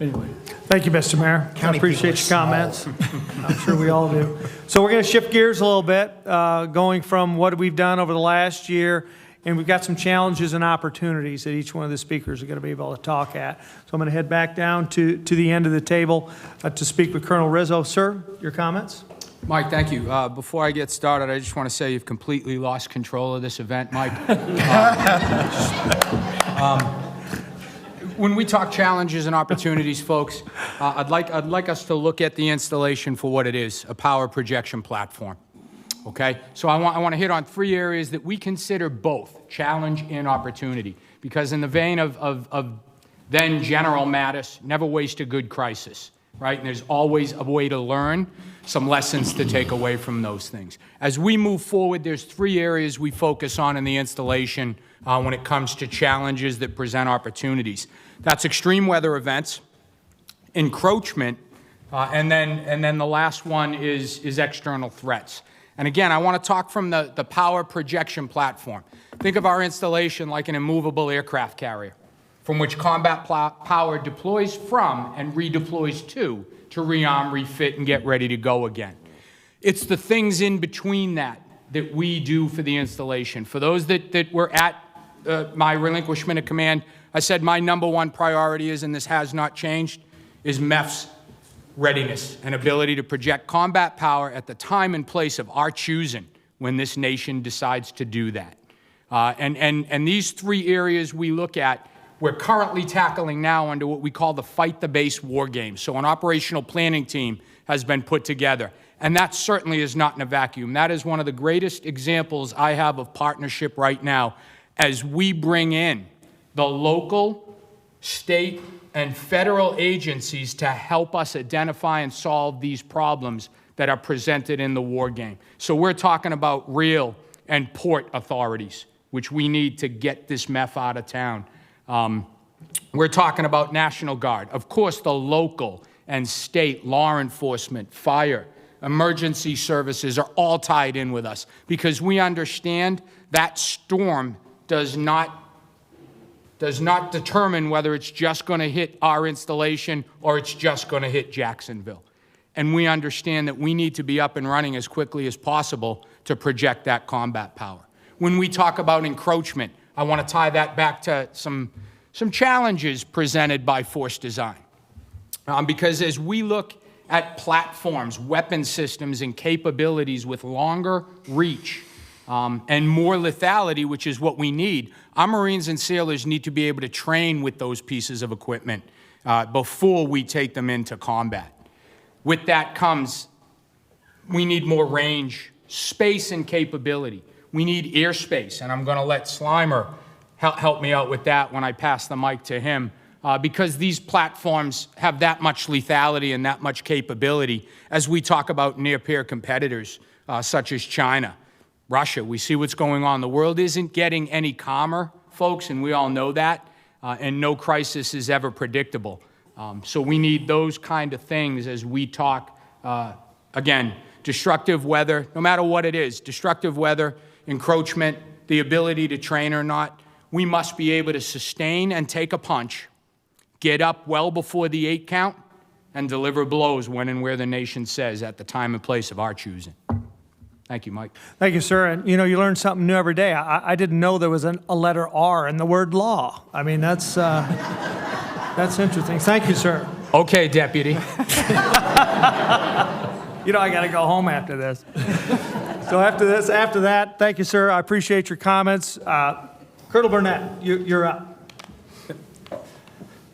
Anyway. Thank you, Mr. Mayor. I appreciate your comments. I'm sure we all do. So we're going to shift gears a little bit, going from what we've done over the last year, and we've got some challenges and opportunities that each one of the speakers are going to be able to talk at. So I'm going to head back down to the end of the table to speak with Colonel Rizzo. Sir, your comments? Mike, thank you. Before I get started, I just want to say you've completely lost control of this event, Mike. When we talk challenges and opportunities, folks, I'd like us to look at the installation for what it is, a power projection platform. Okay? So I want to hit on 3 areas that we consider both challenge and opportunity, because in the vein of then General Mattis, never waste a good crisis. right? And there's always a way to learn, some lessons to take away from those things. As we move forward, there's 3 areas we focus on in the installation when it comes to challenges that present opportunities. That's extreme weather events, encroachment, and then the last one is external threats. And again, I want to talk from the power projection platform. Think of our installation like an immovable aircraft carrier, from which combat power deploys from and redeploys to rearm, refit, and get ready to go again. It's the things in between that we do for the installation. For those that were at my relinquishment of command, I said my #1 priority is, and this has not changed, is MEF's readiness and ability to project combat power at the time and place of our choosing when this nation decides to do that. And these 3 areas we look at, we're currently tackling now under what we call the Fight the Base war game. So an operational planning team has been put together. And that certainly is not in a vacuum. That is one of the greatest examples I have of partnership right now as we bring in the local, state, and federal agencies to help us identify and solve these problems that are presented in the war game. So we're talking about rail and port authorities, which we need to get this MEF out of town. We're talking about National Guard. Of course, the local and state law enforcement, fire, emergency services are all tied in with us because we understand that storm does not determine whether it's just going to hit our installation or it's just going to hit Jacksonville. And we understand that we need to be up and running as quickly as possible to project that combat power. When we talk about encroachment, I want to tie that back to some challenges presented by force design. Because as we look at platforms, weapon systems, and capabilities with longer reach and more lethality, which is what we need, our Marines and sailors need to be able to train with those pieces of equipment before we take them into combat. With that comes, we need more range, space, and capability. We need airspace, and I'm going to let Slimer help me out with that when I pass the mic to him, because these platforms have that much lethality and that much capability as we talk about near-peer competitors such as China, Russia. We see what's going on. The world isn't getting any calmer, folks, and we all know that, and no crisis is ever predictable. So we need those kind of things as we talk, again, destructive weather, no matter what it is, destructive weather, encroachment, the ability to train or not. We must be able to sustain and take a punch, get up well before the 8 count, and deliver blows when and where the nation says at the time and place of our choosing. Thank you, Mike. Thank you, sir. And you know, you learn something new every day. I didn't know there was a letter R in the word law. I mean, that's interesting. Thank you, sir. Okay, Deputy. You know, I got to go home after this. So after that, thank you, sir. I appreciate your comments. Colonel Burnett, you're up.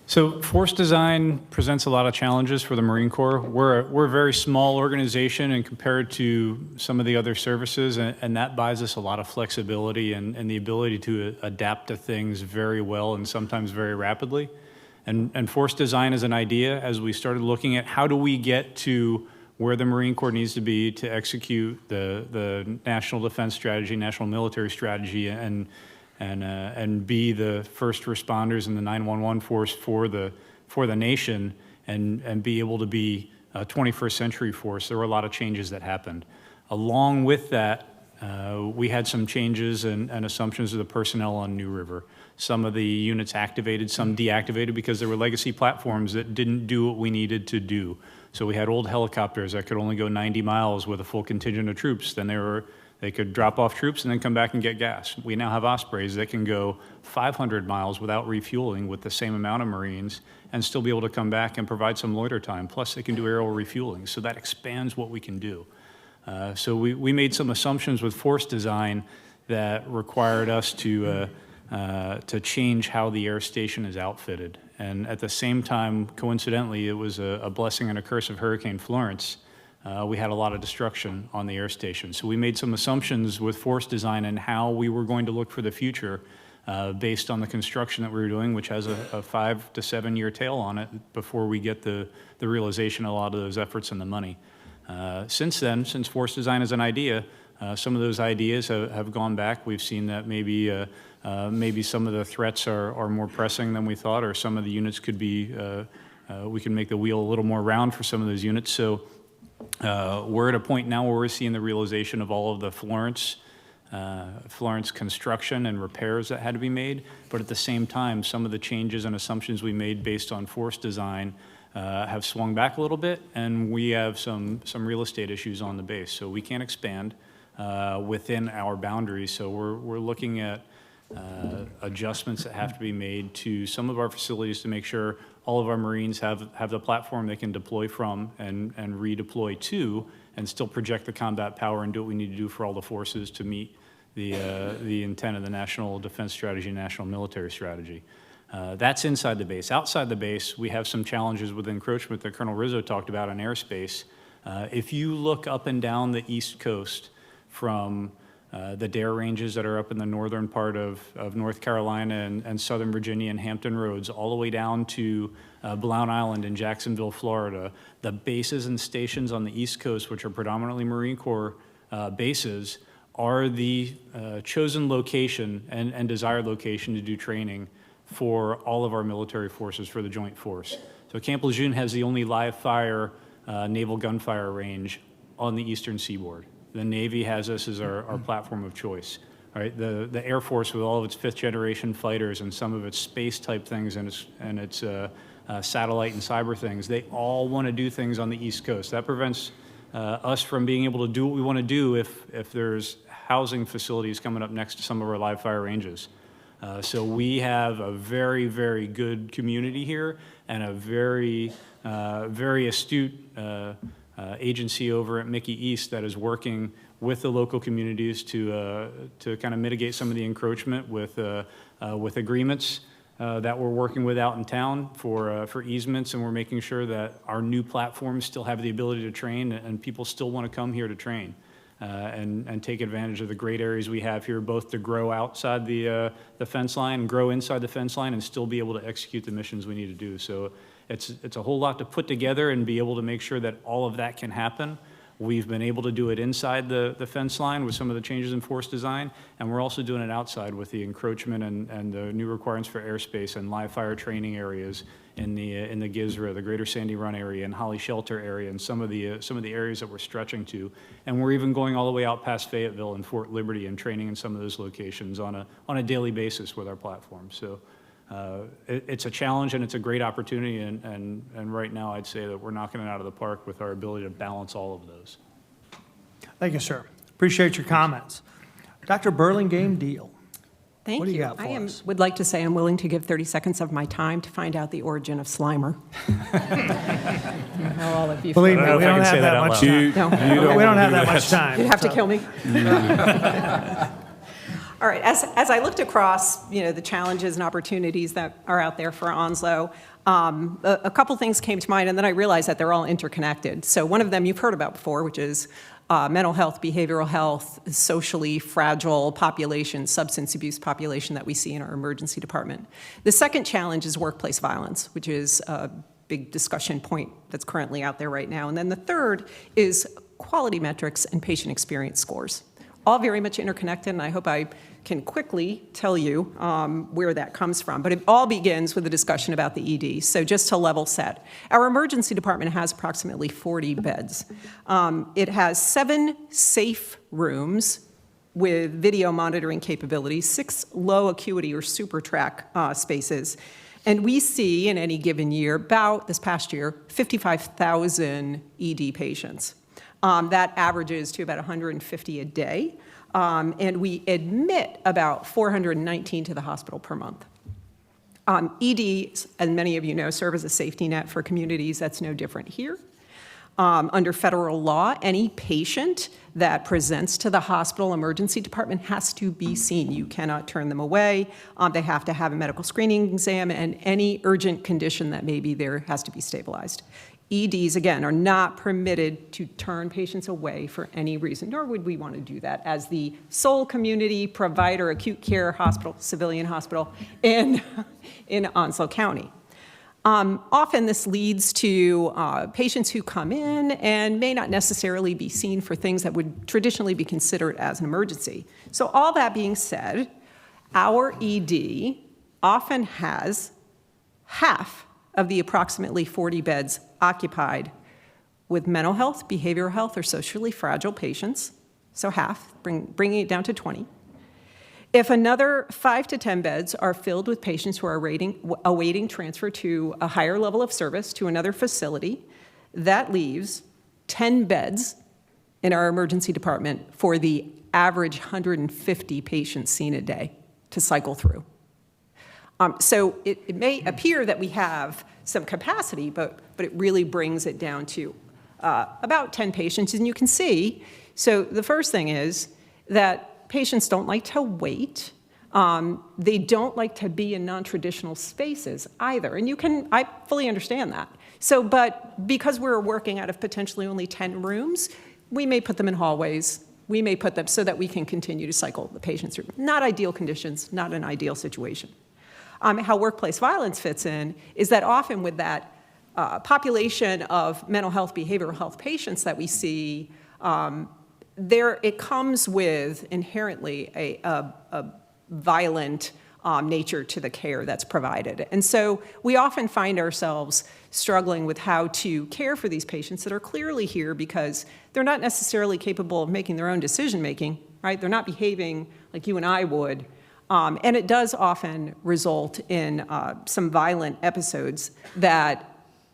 So force design presents a lot of challenges for the Marine Corps. We're a very small organization and compared to some of the other services, and that buys us a lot of flexibility and the ability to adapt to things very well and sometimes very rapidly. And force design is an idea as we started looking at how do we get to where the Marine Corps needs to be to execute the national defense strategy, national military strategy, and be the first responders in the 911 force for the nation and be able to be a 21st century force. There were a lot of changes that happened. Along with that, we had some changes and assumptions of the personnel on New River. Some of the units activated, some deactivated because there were legacy platforms that didn't do what we needed to do. So we had old helicopters that could only go 90 miles with a full contingent of troops. Then they could drop off troops and then come back and get gas. We now have Ospreys that can go 500 miles without refueling with the same amount of Marines and still be able to come back and provide some loiter time. Plus they can do aerial refueling. So that expands what we can do. So we made some assumptions with force design that required us to change how the air station is outfitted. And at the same time, coincidentally, it was a blessing and a curse of Hurricane Florence. We had a lot of destruction on the air station. So we made some assumptions with force design and how we were going to look for the future based on the construction that we were doing, which has a 5 to 7 year tail on it before we get the realization of a lot of those efforts and the money. Since then, since force design is an idea, some of those ideas have gone back. We've seen that maybe some of the threats are more pressing than we thought, or some of the units could be, we can make the wheel a little more round for some of those units. So we're at a point now where we're seeing the realization of all of the Florence construction and repairs that had to be made, but at the same time, some of the changes and assumptions we made based on force design have swung back a little bit, and we have some real estate issues on the base, so we can't expand within our boundaries. So we're looking at adjustments that have to be made to some of our facilities to make sure all of our Marines have the platform they can deploy from and redeploy to, and still project the combat power and do what we need to do for all the forces to meet the intent of the National Defense Strategy, National Military Strategy. That's inside the base. Outside the base, we have some challenges with encroachment that Colonel Rizzo talked about in airspace. If you look up and down the East Coast from the Dare Ranges that are up in the northern part of North Carolina and Southern Virginia and Hampton Roads, all the way down to Blount Island in Jacksonville, Florida, the bases and stations on the East Coast, which are predominantly Marine Corps bases, are the chosen location and desired location to do training for all of our military forces for the Joint Force. So Camp Lejeune has the only live fire naval gunfire range on the eastern seaboard. The Navy has us as our platform of choice. All right, the Air Force, with all of its fifth generation fighters and some of its space type things and its satellite and cyber things, they all want to do things on the East Coast. That prevents us from being able to do what we want to do if there's housing facilities coming up next to some of our live fire ranges. So we have a very, very good community here and a very, very astute agency over at Mickey East that is working with the local communities to kind of mitigate some of the encroachment with agreements that we're working with out in town for easements, and we're making sure that our new platforms still have the ability to train and people still want to come here to train. And take advantage of the great areas we have here, both to grow outside the fence line, grow inside the fence line, and still be able to execute the missions we need to do. So it's a whole lot to put together and be able to make sure that all of that can happen. We've been able to do it inside the fence line with some of the changes in force design, and we're also doing it outside with the encroachment and the new requirements for airspace and live fire training areas in the GISRA, the Greater Sandy Run area, and Holly Shelter area, and some of the areas that we're stretching to, and we're even going all the way out past Fayetteville and Fort Liberty and training in some of those locations on a daily basis with our platform. So it's a challenge and it's a great opportunity, and right now I'd say that we're knocking it out of the park with our ability to balance all of those. Thank you, sir. Appreciate your comments. Dr. Burlingame Deal. Thank What do you you. got for us? Would like to say I'm willing to give 30 seconds of my time to find out the origin of Slimer. All of you. Believe me, I we don't know don't if I can say have that that out much loud. time. No. We don't have that much time. You'd have to so. kill me. All right, as I looked across, the challenges and opportunities that are out there for Onslow, a couple things came to mind, and then I realized that they're all interconnected. So one of them you've heard about before, which is mental health, behavioral health, socially fragile population, substance abuse population that we see in our emergency department. The second challenge is workplace violence, which is a big discussion point that's currently out there right now. And then the third is quality metrics and patient experience scores. All very much interconnected, and I hope I can quickly tell you where that comes from. But it all begins with a discussion about the ED. So just to level set, our emergency department has approximately 40 beds. It has 7 safe rooms with video monitoring capabilities, 6 low acuity or super track spaces. And we see in any given year, about this past year, 55,000 ED patients. That averages to about 150 a day. And we admit about 419 to the hospital per month. EDs, as many of you know, serve as a safety net for communities. That's no different here. Under federal law, any patient that presents to the hospital emergency department has to be seen. You cannot turn them away. They have to have a medical screening exam, and any urgent condition that may be there has to be stabilized. EDs, again, are not permitted to turn patients away for any reason, nor would we want to do that as the sole community provider acute care hospital, civilian hospital in Onslow County. Often this leads to patients who come in and may not necessarily be seen for things that would traditionally be considered as an emergency. So all that being said, our ED often has half of the approximately 40 beds occupied with mental health, behavioral health, or socially fragile patients, so half, bringing it down to 20. If another 5 to 10 beds are filled with patients who are awaiting transfer to a higher level of service to another facility, that leaves 10 beds in our emergency department for the average 150 patients seen a day to cycle through. So it may appear that we have some capacity, but it really brings it down to about 10 patients. And you can see, so the first thing is that patients don't like to wait. They don't like to be in non-traditional spaces either. And I fully understand that. So, but because we're working out of potentially only 10 rooms, we may put them in hallways. We may put them so that we can continue to cycle the patients through. Not ideal conditions, not an ideal situation. How workplace violence fits in is that often with that population of mental health, behavioral health patients that we see, it comes with inherently a violent nature to the care that's provided. And so we often find ourselves struggling with how to care for these patients that are clearly here because they're not necessarily capable of making their own decision-making, right? They're not behaving like you and I would. And it does often result in some violent episodes that,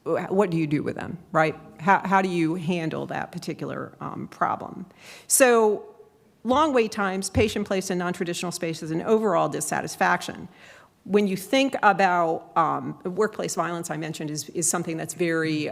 what do you do with them, right? How do you handle that particular problem? So long wait times, patient placed in non-traditional spaces, and overall dissatisfaction. When you think about workplace violence, I mentioned, is something that's very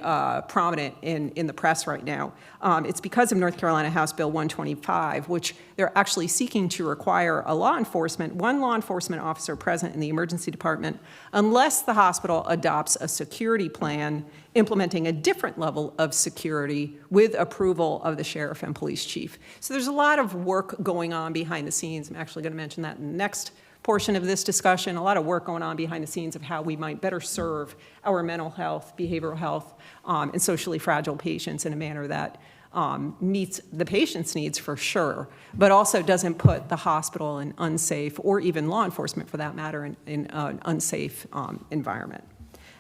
prominent in the press right now. It's because of North Carolina House Bill 125, which they're actually seeking to require one law enforcement officer present in the emergency department unless the hospital adopts a security plan implementing a different level of security with approval of the sheriff and police chief. So there's a lot of work going on behind the scenes. I'm actually going to mention that in the next portion of this discussion, a lot of work going on behind the scenes of how we might better serve our mental health, behavioral health, and socially fragile patients in a manner that meets the patient's needs for sure, but also doesn't put the hospital in unsafe, or even law enforcement for that matter, in an unsafe environment.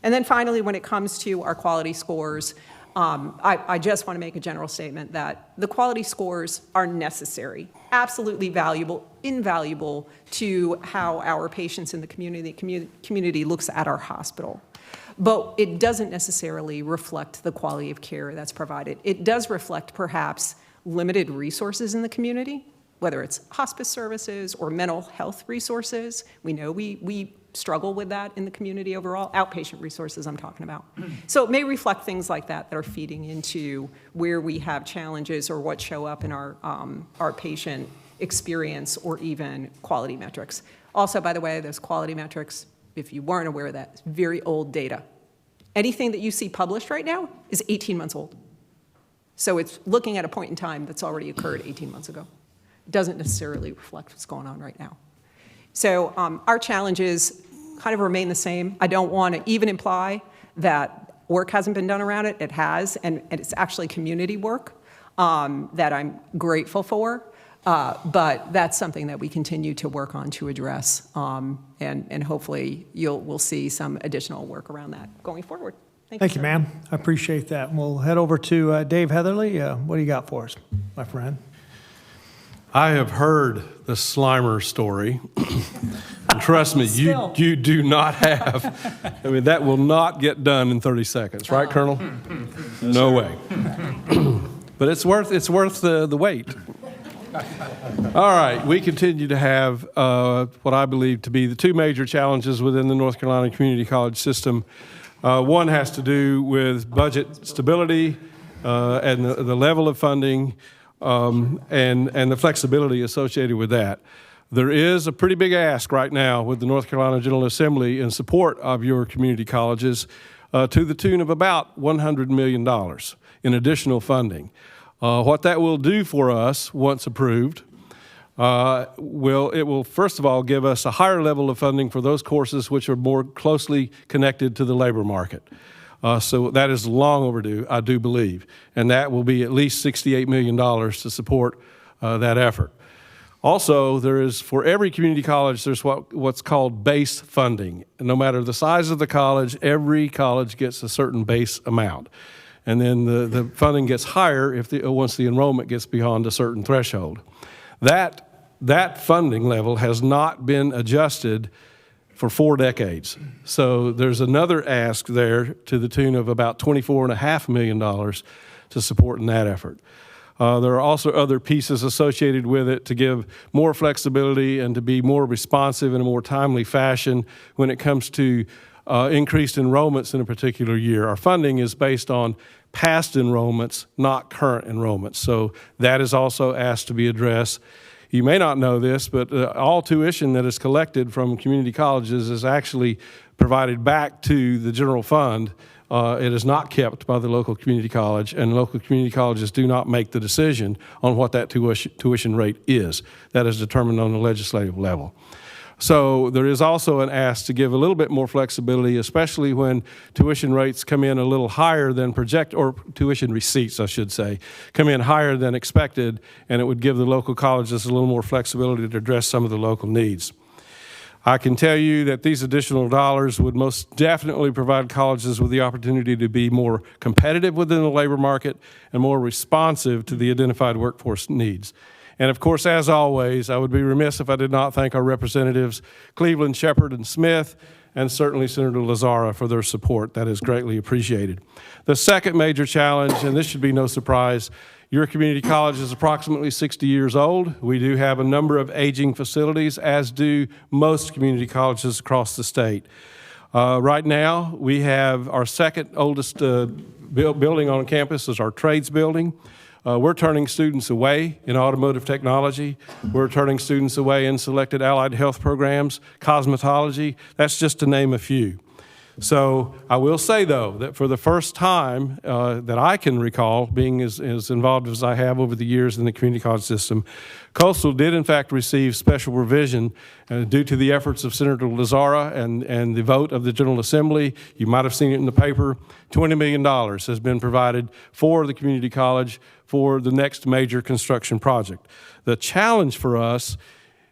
And then finally, when it comes to our quality scores, I just want to make a general statement that the quality scores are necessary, absolutely valuable, invaluable to how our patients in the community looks at our hospital. But it doesn't necessarily reflect the quality of care that's provided. It does reflect perhaps limited resources in the community, whether it's hospice services or mental health resources. We know we struggle with that in the community overall, outpatient resources I'm talking about. So it may reflect things like that that are feeding into where we have challenges or what show up in our patient experience or even quality metrics. Also, by the way, those quality metrics, if you weren't aware of that, it's very old data. Anything that you see published right now is 18 months old. So it's looking at a point in time that's already occurred 18 months ago. It doesn't necessarily reflect what's going on right now. So our challenges kind of remain the same. I don't want to even imply that work hasn't been done around it. It has, and it's actually community work that I'm grateful for. But that's something that we continue to work on to address, and hopefully we'll see some additional work around that going forward. Thank you, ma'am. I appreciate that. And we'll head over to Dave Heatherly. What do you got for us, my friend? I have heard the Slimer story. And trust me, you do not have. I mean, that will not get done in 30 seconds, right, Colonel? No way. But it's worth the wait. All right, we continue to have what I believe to be the two major challenges within the North Carolina Community College system. One has to do with budget stability and the level of funding and the flexibility associated with that. There is a pretty big ask right now with the North Carolina General Assembly in support of your community colleges to the tune of about $100 million in additional funding. What that will do for us, once approved, it will first of all give us a higher level of funding for those courses which are more closely connected to the labor market. So that is long overdue, I do believe, and that will be at least $68 million to support that effort. Also, there is, for every community college, there's what's called base funding. And no matter the size of the college, every college gets a certain base amount. And then the funding gets higher once the enrollment gets beyond a certain threshold. That funding level has not been adjusted for 4 decades. So there's another ask there to the tune of about $24.5 million to support in that effort. There are also other pieces associated with it to give more flexibility and to be more responsive in a more timely fashion when it comes to increased enrollments in a particular year. Our funding is based on past enrollments, not current enrollments. So that is also asked to be addressed. You may not know this, but all tuition that is collected from community colleges is actually provided back to the general fund. It is not kept by the local community college, and local community colleges do not make the decision on what that tuition rate is. That is determined on the legislative level. So there is also an ask to give a little bit more flexibility, especially when tuition rates come in a little higher than or tuition receipts, I should say, come in higher than expected, and it would give the local colleges a little more flexibility to address some of the local needs. I can tell you that these additional dollars would most definitely provide colleges with the opportunity to be more competitive within the labor market and more responsive to the identified workforce needs. And of course, as always, I would be remiss if I did not thank our representatives, Cleveland, Shepard, and Smith, and certainly Senator Lazzara for their support. That is greatly appreciated. The second major challenge, and this should be no surprise, your community college is approximately 60 years old. We do have a number of aging facilities, as do most community colleges across the state. Right now, we have our second oldest building on campus is our trades building. We're turning students away in automotive technology. We're turning students away in selected allied health programs, cosmetology. That's just to name a few. So I will say, though, that for the first time that I can recall, being as involved as I have over the years in the community college system, Coastal did in fact receive special provision due to the efforts of Senator Lazzara and the vote of the General Assembly. You might have seen it in the paper. $20 million has been provided for the community college for the next major construction project. The challenge for us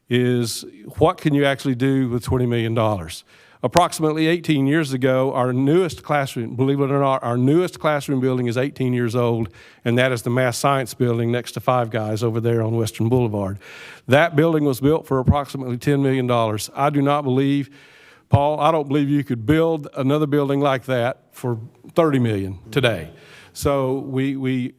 is what can you actually do with $20 million? Approximately 18 years ago, our newest classroom, believe it or not, our newest classroom building is 18 years old, and that is the Math Science building next to Five Guys over there on Western Boulevard. That building was built for approximately $10 million. I do not believe, Paul, I don't believe you could build another building like that for $30 million today. So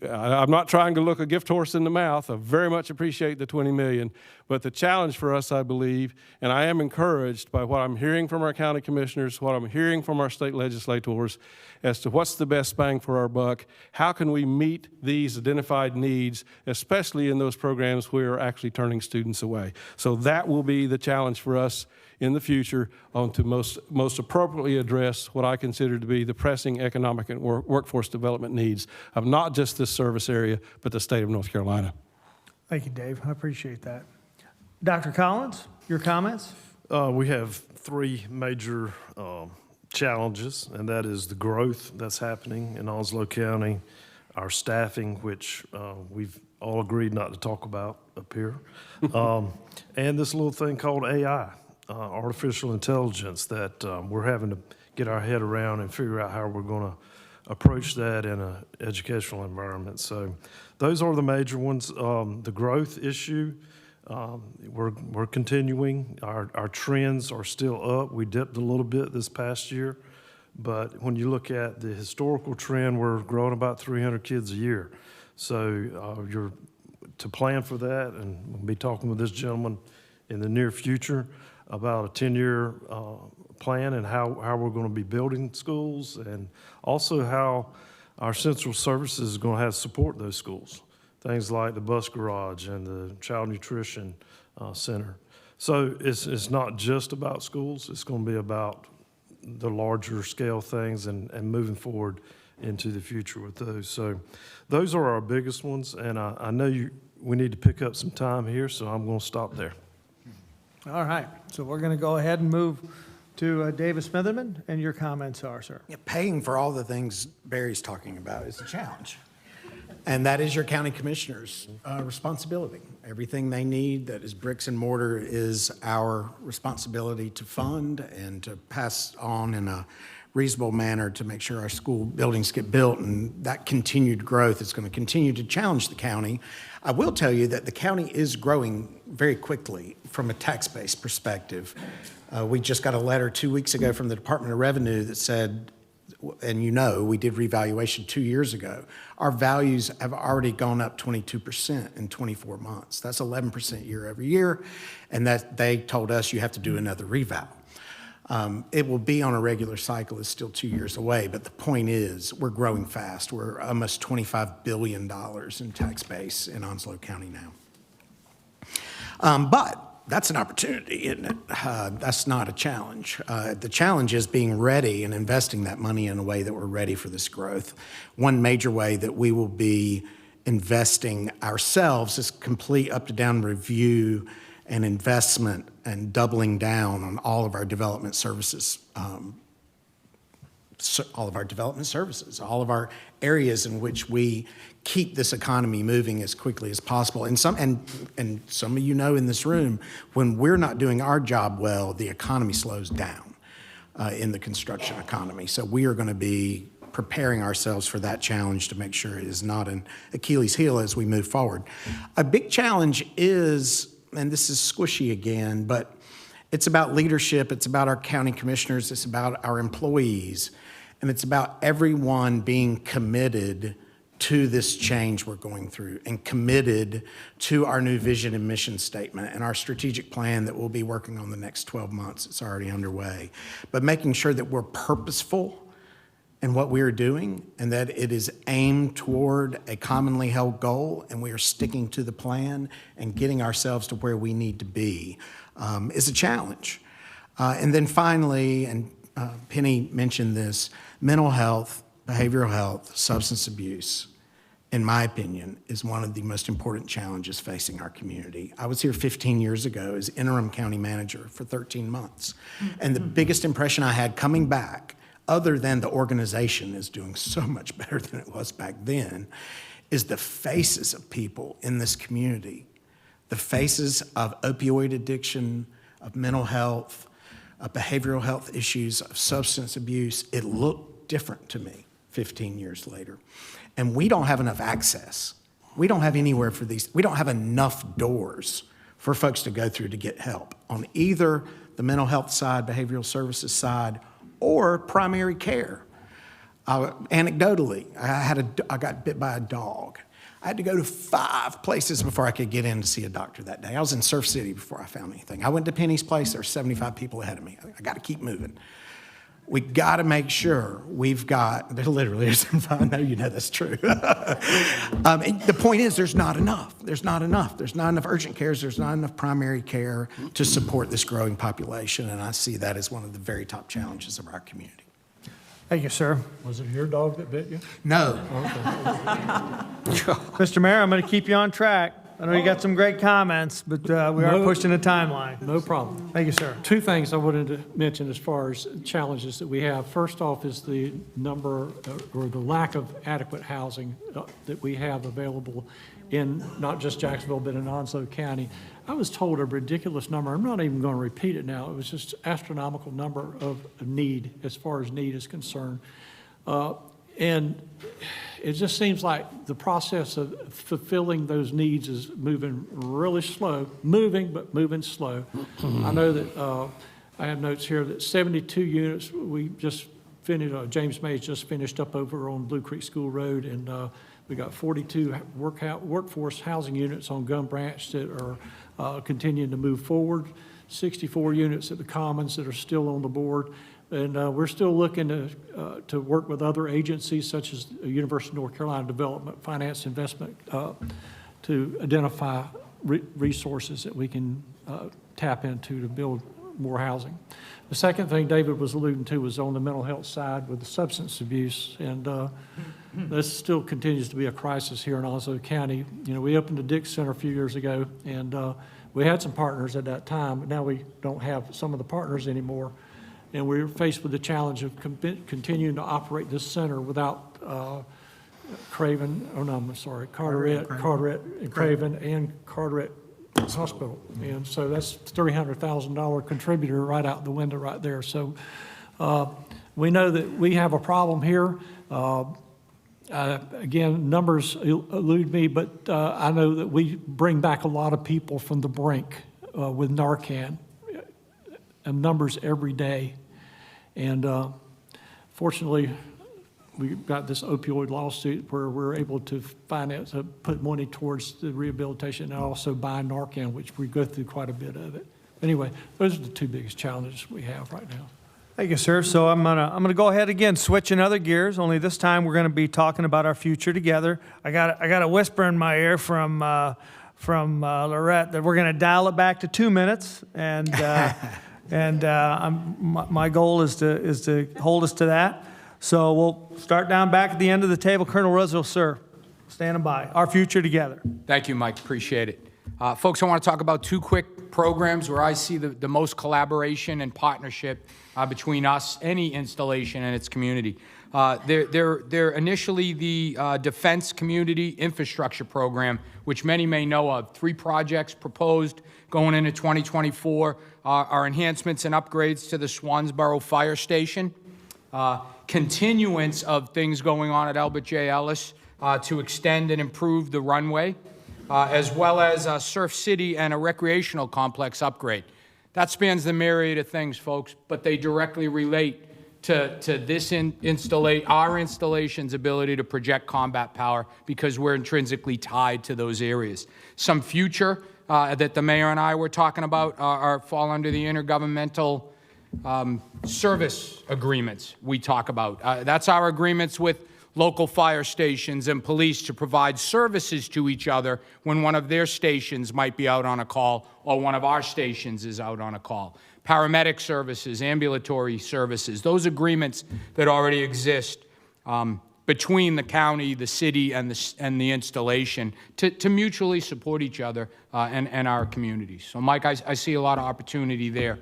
I'm not trying to look a gift horse in the mouth. I very much appreciate the $20 million. But the challenge for us, I believe, and I am encouraged by what I'm hearing from our county commissioners, what I'm hearing from our state legislators, as to what's the best bang for our buck. How can we meet these identified needs, especially in those programs where we're actually turning students away? So that will be the challenge for us in the future to most appropriately address what I consider to be the pressing economic and workforce development needs of not just this service area, but the state of North Carolina. Thank you, Dave. I appreciate that. Dr. Collins, your comments? We have 3 major challenges, and that is the growth that's happening in Onslow County, our staffing, which we've all agreed not to talk about up here, and this little thing called AI. Artificial intelligence that we're having to get our head around and figure out how we're going to approach that in an educational environment. So those are the major ones. The growth issue, we're continuing. Our trends are still up. We dipped a little bit this past year, but when you look at the historical trend, we're growing about 300 kids a year. So to plan for that, and we'll be talking with this gentleman in the near future about a 10-year plan and how we're going to be building schools, and also how our central services is going to have to support those schools. Things like the bus garage and the child nutrition center. So it's not just about schools. It's going to be about the larger scale things and moving forward into the future with those. So those are our biggest ones, and I know we need to pick up some time here, so I'm going to stop there. All right, so we're going to go ahead and move to David Smitherman, and your comments are, sir. Yeah, paying for all the things Barry's talking about is a challenge. And that is your county commissioner's responsibility. Everything they need that is bricks and mortar is our responsibility to fund and to pass on in a reasonable manner to make sure our school buildings get built. And that continued growth is going to continue to challenge the county. I will tell you that the county is growing very quickly from a tax base perspective. We just got a letter 2 weeks ago from the Department of Revenue that said, and you know, we did revaluation 2 years ago. Our values have already gone up 22% in 24 months. That's 11% year over year, and that they told us you have to do another reval. It will be on a regular cycle. It's still 2 years away, but the point is we're growing fast. We're almost $25 billion in tax base in Onslow County now. But that's an opportunity, isn't it? That's not a challenge. The challenge is being ready and investing that money in a way that we're ready for this growth. One major way that we will be investing ourselves is complete up-to-down review and investment and doubling down on all of our development services, all of our areas in which we keep this economy moving as quickly as possible. And some of you know in this room, when we're not doing our job well, the economy slows down in the construction economy. So we are going to be preparing ourselves for that challenge to make sure it is not an Achilles heel as we move forward. A big challenge is, and this is squishy again, but it's about leadership, it's about our county commissioners, it's about our employees, and it's about everyone being committed to this change we're going through and committed to our new vision and mission statement and our strategic plan that we'll be working on the next 12 months. It's already underway. But making sure that we're purposeful in what we are doing and that it is aimed toward a commonly held goal and we are sticking to the plan and getting ourselves to where we need to be is a challenge. And then finally, and Penney mentioned this, mental health, behavioral health, substance abuse, in my opinion, is one of the most important challenges facing our community. I was here 15 years ago as interim county manager for 13 months. And the biggest impression I had coming back, other than the organization is doing so much better than it was back then, is the faces of people in this community. The faces of opioid addiction, of mental health, of behavioral health issues, of substance abuse. It looked different to me 15 years later. And we don't have enough access. We don't have anywhere for these. We don't have enough doors for folks to go through to get help on either the mental health side, behavioral services side, or primary care. Anecdotally, I got bit by a dog. I had to go to 5 places before I could get in to see a doctor that day. I was in Surf City before I found anything. I went to Penney's place. There were 75 people ahead of me. I got to keep moving. We got to make sure we've got, literally, I know you know that's true. The point is there's not enough. There's not enough. There's not enough urgent cares. There's not enough primary care to support this growing population. And I see that as one of the very top challenges of our community. Thank you, sir. Was it your dog that bit you? No. Mr. Mayor, I'm going to keep you on track. I know you got some great comments, but we are pushing the timeline. No problem. Thank you, sir. 2 things I wanted to mention as far as challenges that we have. First off is the number or the lack of adequate housing that we have available in not just Jacksonville, but in Onslow County. I was told a ridiculous number. I'm not even going to repeat it now. It was just astronomical number of need as far as need is concerned. And it just seems like the process of fulfilling those needs is moving really slow, but moving slow. I know that I have notes here that 72 units, we just finished, James Mays just finished up over on Blue Creek School Road, and we got 42 workforce housing units on Gum Branch that are continuing to move forward, 64 units at the Commons that are still on the board. And we're still looking to work with other agencies such as the University of North Carolina Development Finance Investment to identify resources that we can tap into to build more housing. The second thing David was alluding to was on the mental health side with the substance abuse, and this still continues to be a crisis here in Onslow County. You know, we opened the Dix Center a few years ago, and we had some partners at that time, but now we don't have some of the partners anymore. And we're faced with the challenge of continuing to operate this center without Carteret and Craven and Carteret Hospital. And so that's $300,000 contributor right out the window right there. So we know that we have a problem here. Again, numbers elude me, but I know that we bring back a lot of people from the brink with Narcan, and numbers every day. And fortunately, we got this opioid lawsuit where we're able to finance, put money towards the rehabilitation and also buy Narcan, which we go through quite a bit of it. Anyway, those are the two biggest challenges we have right now. Thank you, sir. So I'm gonna go ahead again, switch in other gears. Only this time we're gonna be talking about our future together. I got a whisper in my ear from Lorette that we're gonna dial it back to 2 minutes, and my goal is to hold us to that. So we'll start down back at the end of the table. Colonel Rizzo, sir, standing by. Our future together. Thank you, Mike. Appreciate it. Folks, I want to talk about two quick programs where I see the most collaboration and partnership between us, any installation, and its community. They're initially the Defense Community Infrastructure Program, which many may know of. 3 projects proposed going into 2024 are enhancements and upgrades to the Swansboro Fire Station, continuance of things going on at Albert J. Ellis to extend and improve the runway, as well as Surf City and a recreational complex upgrade. That spans the myriad of things, folks, but they directly relate to this our installation's ability to project combat power because we're intrinsically tied to those areas. Some future that the mayor and I were talking about fall under the intergovernmental service agreements we talk about. That's our agreements with local fire stations and police to provide services to each other when one of their stations might be out on a call or one of our stations is out on a call. Paramedic services, ambulatory services, those agreements that already exist between the county, the city, and the installation to mutually support each other and our communities. So, Mike, I see a lot of opportunity there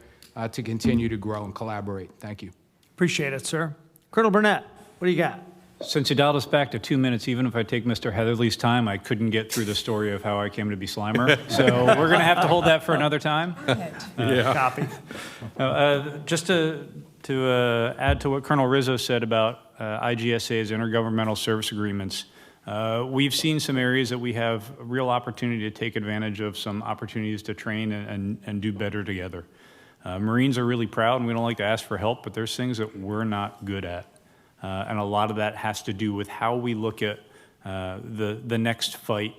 to continue to grow and collaborate. Thank you. Appreciate it, sir. Colonel Burnett, what do you got? Since you dialed us back to 2 minutes, even if I take Mr. Heatherly's time, I couldn't get through the story of how I came to be Slimer. So we're going to have to hold that for another time. Copy. Just to add to what Colonel Rizzo said about IGSA's intergovernmental service agreements, we've seen some areas that we have a real opportunity to take advantage of some opportunities to train and do better together. Marines are really proud, and we don't like to ask for help, but there's things that we're not good at. And a lot of that has to do with how we look at the next fight,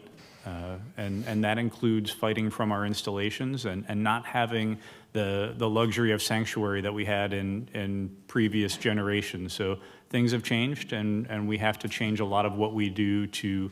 and that includes fighting from our installations and not having the luxury of sanctuary that we had in previous generations. So things have changed, and we have to change a lot of what we do to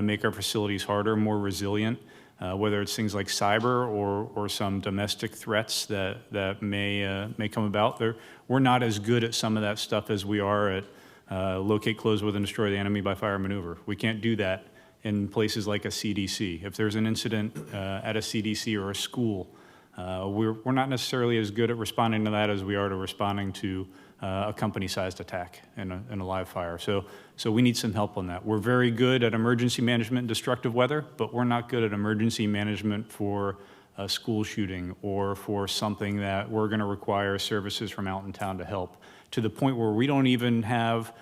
make our facilities harder, more resilient, whether it's things like cyber or some domestic threats that may come about. We're not as good at some of that stuff as we are at locate, close with, and destroy the enemy by fire maneuver. We can't do that in places like a CDC. If there's an incident at a CDC or a school, we're not necessarily as good at responding to that as we are to responding to a company-sized attack in a live fire. So we need some help on that. We're very good at emergency management and destructive weather, but we're not good at emergency management for a school shooting or for something that we're going to require services from out in town to help, to the point where we don't even have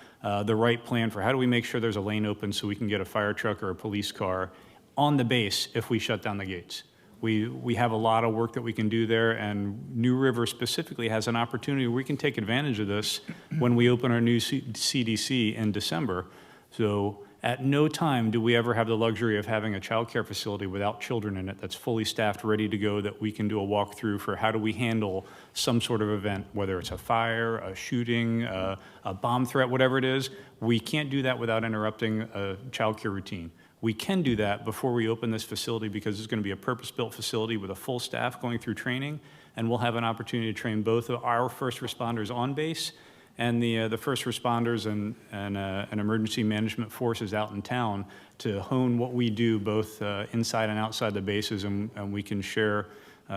the right plan for how do we make sure there's a lane open so we can get a fire truck or a police car on the base if we shut down the gates. We have a lot of work that we can do there, and New River specifically has an opportunity where we can take advantage of this when we open our new CDC in December. So at no time do we ever have the luxury of having a child care facility without children in it that's fully staffed, ready to go, that we can do a walkthrough for how do we handle some sort of event, whether it's a fire, a shooting, a bomb threat, whatever it is. We can't do that without interrupting a child care routine. We can do that before we open this facility because it's going to be a purpose-built facility with a full staff going through training, and we'll have an opportunity to train both of our first responders on base and the first responders and emergency management forces out in town to hone what we do both inside and outside the bases, and we can share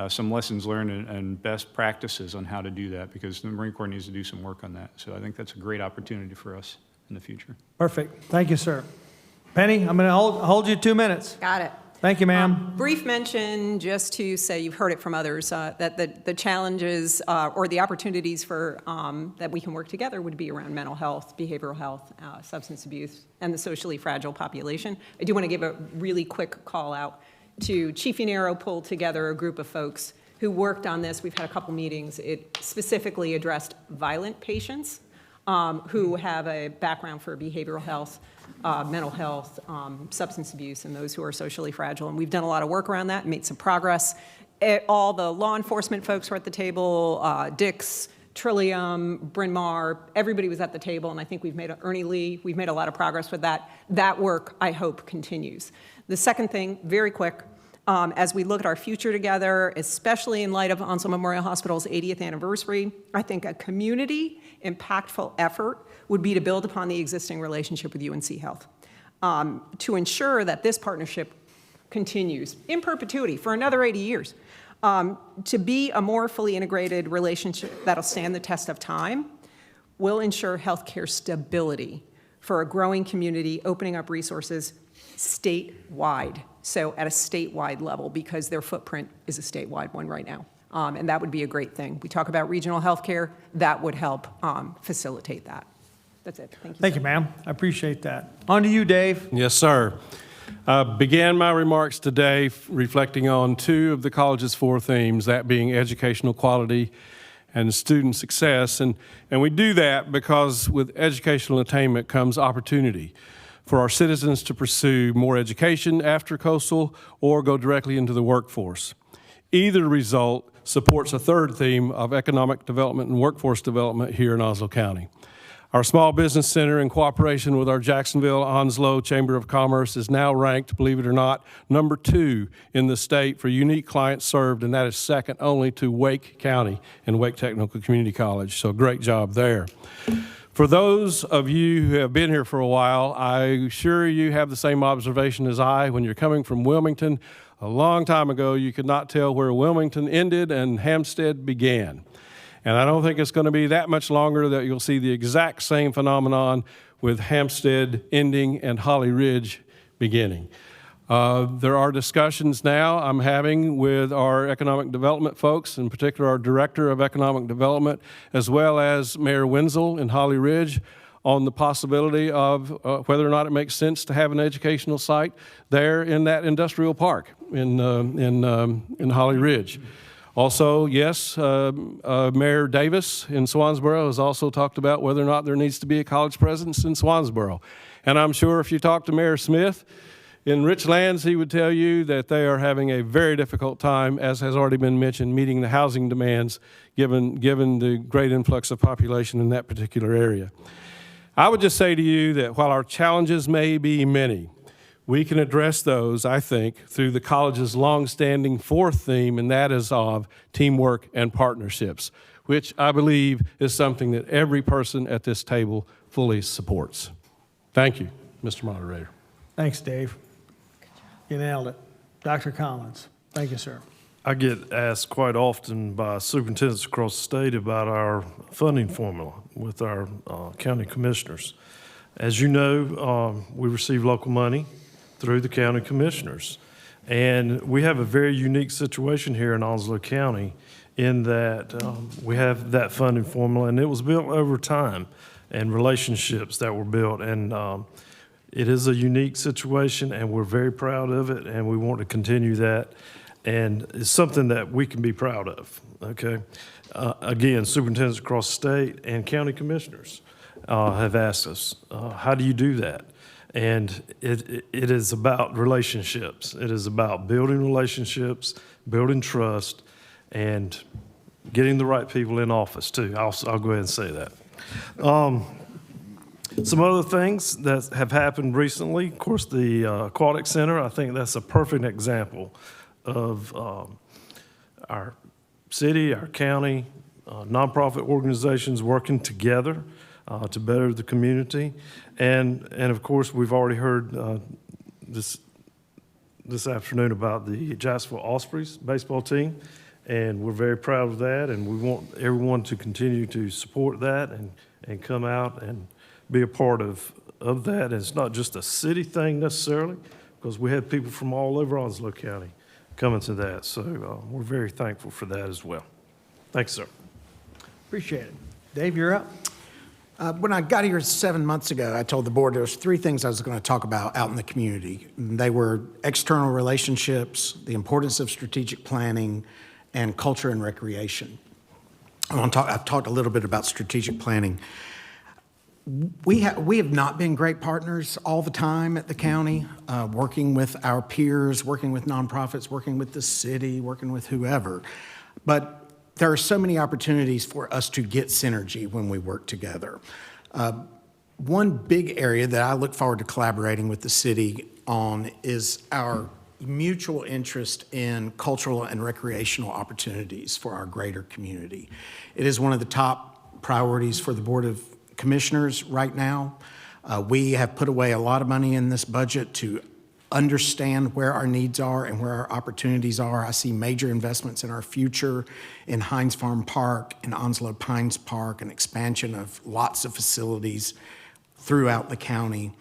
some lessons learned and best practices on how to do that, because the Marine Corps needs to do some work on that. So I think that's a great opportunity for us in the future. Perfect. Thank you, sir. Penny, I'm going to hold you 2 minutes. Got it. Thank you, ma'am. Brief mention, just to say, you've heard it from others, that the challenges or the opportunities for that we can work together would be around mental health, behavioral health, substance abuse, and the socially fragile population. I do want to give a really quick call out to Chief Yanero pulled together a group of folks who worked on this. We've had a couple meetings. It specifically addressed violent patients who have a background for behavioral health, mental health, substance abuse, and those who are socially fragile. And we've done a lot of work around that and made some progress. All the law enforcement folks were at the table, Dix, Trillium, Bryn Mawr, everybody was at the table, and I think we've made a lot of progress with that. That work, I hope, continues. The second thing, very quick, as we look at our future together, especially in light of Onslow Memorial Hospital's 80th anniversary, I think a community impactful effort would be to build upon the existing relationship with UNC Health to ensure that this partnership continues in perpetuity for another 80 years. To be a more fully integrated relationship that'll stand the test of time will ensure healthcare stability for a growing community, opening up resources statewide, so at a statewide level, because their footprint is a statewide one right now. And that would be a great thing. We talk about regional healthcare, that would help facilitate that. That's it. Thank you. Thank you, ma'am. I appreciate that. On to you, Dave. Yes, sir. I began my remarks today reflecting on two of the college's four themes, that being educational quality and student success. And we do that because with educational attainment comes opportunity for our citizens to pursue more education after coastal or go directly into the workforce. Either result supports a third theme of economic development and workforce development here in Onslow County. Our Small Business Center, in cooperation with our Jacksonville Onslow Chamber of Commerce, is now ranked, believe it or not, number 2 in the state for unique clients served, and that is second only to Wake County and Wake Technical Community College. So great job there. For those of you who have been here for a while, I'm sure you have the same observation as I. When you're coming from Wilmington, a long time ago, you could not tell where Wilmington ended and Hampstead began. And I don't think it's going to be that much longer that you'll see the exact same phenomenon with Hampstead ending and Holly Ridge beginning. There are discussions now I'm having with our economic development folks, in particular our Director of Economic Development, as well as Mayor Wenzel in Holly Ridge, on the possibility of whether or not it makes sense to have an educational site there in that industrial park in Holly Ridge. Also, yes, Mayor Davis in Swansboro has also talked about whether or not there needs to be a college presence in Swansboro. And I'm sure if you talk to Mayor Smith in Richlands, he would tell you that they are having a very difficult time, as has already been mentioned, meeting the housing demands given the great influx of population in that particular area. I would just say to you that while our challenges may be many, we can address those, I think, through the college's longstanding fourth theme, and that is of teamwork and partnerships, which I believe is something that every person at this table fully supports. Thank you, Mr. Moderator. Thanks, Dave. You nailed it. Dr. Collins. Thank you, sir. I get asked quite often by superintendents across the state about our funding formula with our county commissioners. As you know, we receive local money through the county commissioners. And we have a very unique situation here in Onslow County in that we have that funding formula, and it was built over time and relationships that were built. And it is a unique situation, and we're very proud of it, and we want to continue that. And it's something that we can be proud of, okay? Again, superintendents across the state and county commissioners have asked us, how do you do that? And it is about relationships. It is about building relationships, building trust, and getting the right people in office, too. I'll go ahead and say that. Some other things that have happened recently, of course, the Aquatic Center, I think that's a perfect example of our city, our county, nonprofit organizations working together to better the community. And of course, we've already heard this afternoon about the Jacksonville Ospreys baseball team, and we're very proud of that, and we want everyone to continue to support that and come out and be a part of that. And it's not just a city thing necessarily, because we had people from all over Onslow County coming to that. So we're very thankful for that as well. Thanks, sir. Appreciate it. Dave, you're up. When I got here 7 months ago, I told the board there was 3 things I was going to talk about out in the community. They were external relationships, the importance of strategic planning, and culture and recreation. I've talked a little bit about strategic planning. We have not been great partners all the time at the county, working with our peers, working with nonprofits, working with the city, working with whoever. But there are so many opportunities for us to get synergy when we work together. One big area that I look forward to collaborating with the city on is our mutual interest in cultural and recreational opportunities for our greater community. It is one of the top priorities for the Board of Commissioners right now. We have put away a lot of money in this budget to understand where our needs are and where our opportunities are. I see major investments in our future in Hines Farm Park, in Onslow Pines Park, an expansion of lots of facilities throughout the county.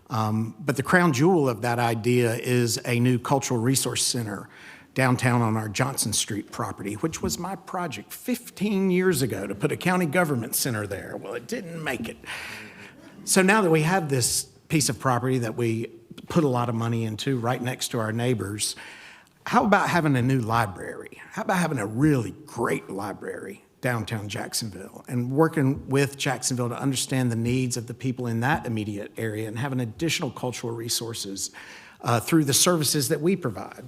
But the crown jewel of that idea is a new cultural resource center downtown on our Johnson Street property, which was my project 15 years ago to put a county government center there. Well, it didn't make it. So now that we have this piece of property that we put a lot of money into right next to our neighbors, how about having a new library? How about having a really great library downtown Jacksonville and working with Jacksonville to understand the needs of the people in that immediate area and having additional cultural resources through the services that we provide,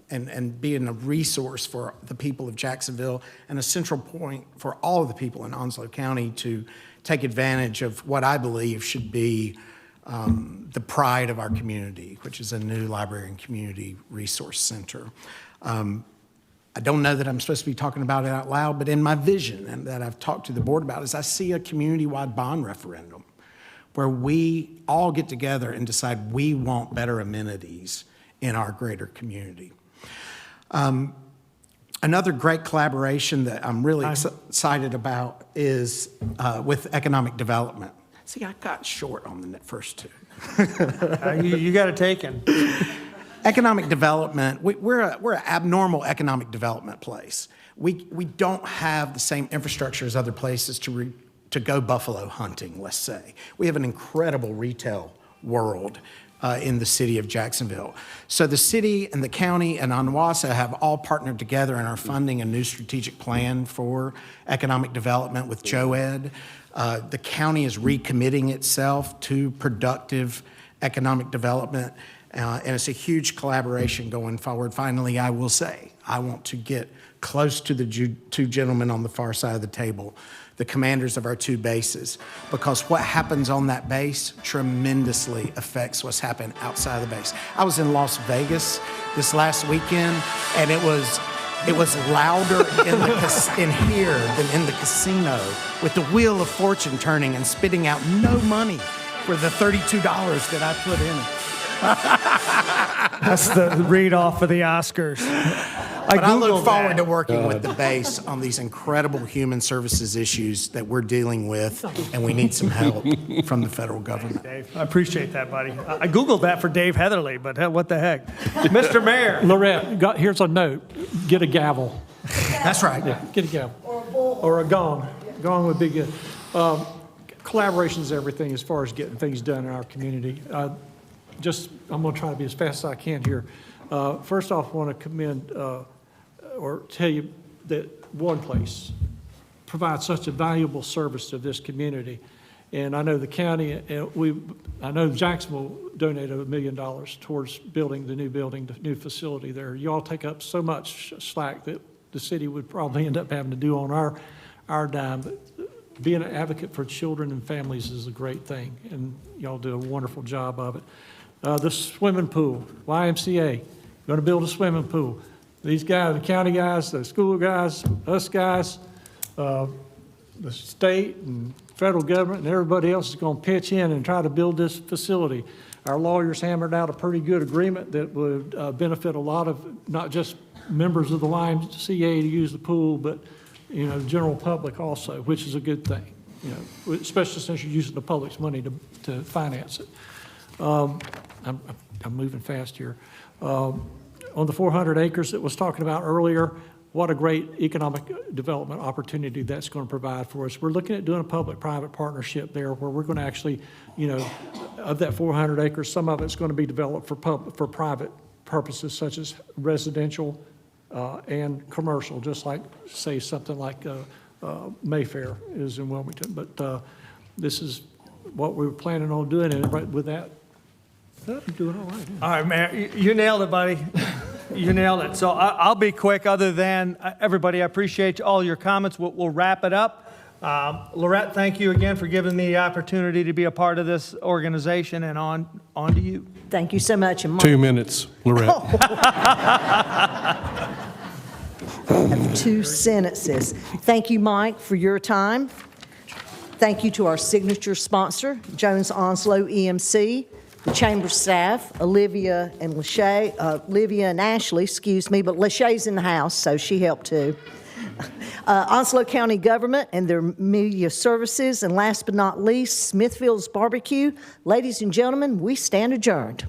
and being a resource for the people of Jacksonville and a central point for all of the people in Onslow County to take advantage of what I believe should be the pride of our community, which is a new library and community resource center. I don't know that I'm supposed to be talking about it out loud, but in my vision, and that I've talked to the board about, is I see a community-wide bond referendum where we all get together and decide we want better amenities in our greater community. Another great collaboration that I'm really excited about is with economic development. See, I got short on the first 2. You got it taken. Economic development, we're an abnormal economic development place. We don't have the same infrastructure as other places to go buffalo hunting, let's say. We have an incredible retail world in the city of Jacksonville. So the city and the county and ONWASA have all partnered together and are funding a new strategic plan for economic development with JOED. The county is recommitting itself to productive economic development, and it's a huge collaboration going forward. Finally, I will say, I want to get close to the 2 gentlemen on the far side of the table, the commanders of our 2 bases, because what happens on that base tremendously affects what's happening outside of the base. I was in Las Vegas this last weekend, and it was louder in here than in the casino, with the wheel of fortune turning and spitting out no money for the $32 that I put in it. That's the read off of the Oscars. I look forward to working with the base on these incredible human services issues that we're dealing with, and we need some help from the federal government. Dave, I appreciate that, buddy. I Googled that for Dave Heatherly, but what the heck? Mr. Mayor. Lorette, here's a note. Get a gavel. That's right. Yeah, get a gavel. Or a gong. Gong would be good. Collaboration is everything as far as getting things done in our community. I'm going to try to be as fast as I can here. First off, I want to commend or tell you that One Place provides such a valuable service to this community. And I know the county, I know Jacksonville donated $1 million towards building the new facility there. You all take up so much slack that the city would probably end up having to do on our dime. But being an advocate for children and families is a great thing, and y'all do a wonderful job of it. The swimming pool, YMCA, going to build a swimming pool. These guys, the county guys, the school guys, us guys, the state and federal government and everybody else is going to pitch in and try to build this facility. Our lawyers hammered out a pretty good agreement that would benefit a lot of, not just members of the YMCA to use the pool, but, you know, the general public also, which is a good thing, you know, especially since you're using the public's money to finance it. I'm moving fast here. On the 400 acres that was talking about earlier, what a great economic development opportunity that's going to provide for us. We're looking at doing a public-private partnership there where we're going to actually, you know, of that 400 acres, some of it's going to be developed for private purposes such as residential and commercial, just like, say, something like Mayfair is in Wilmington. But this is what we were planning on doing, and right with that, I'm doing all right. All right, man, you nailed it, buddy. You nailed it. So I'll be quick. Other than everybody, I appreciate all your comments. We'll wrap it up. Lorette, thank you again for giving me the opportunity to be a part of this organization, and on to you. Thank you so much. And Mike, 2 minutes, Lorette. I have 2 sentences. Thank you, Mike, for your time. Thank you to our signature sponsor, Jones Onslow EMC, the chamber staff, Olivia and Ashley, excuse me, but Lachey's in the house, so she helped too. Onslow County Government and their media services, and last but not least, Smithfield's Barbecue. Ladies and gentlemen, we stand adjourned.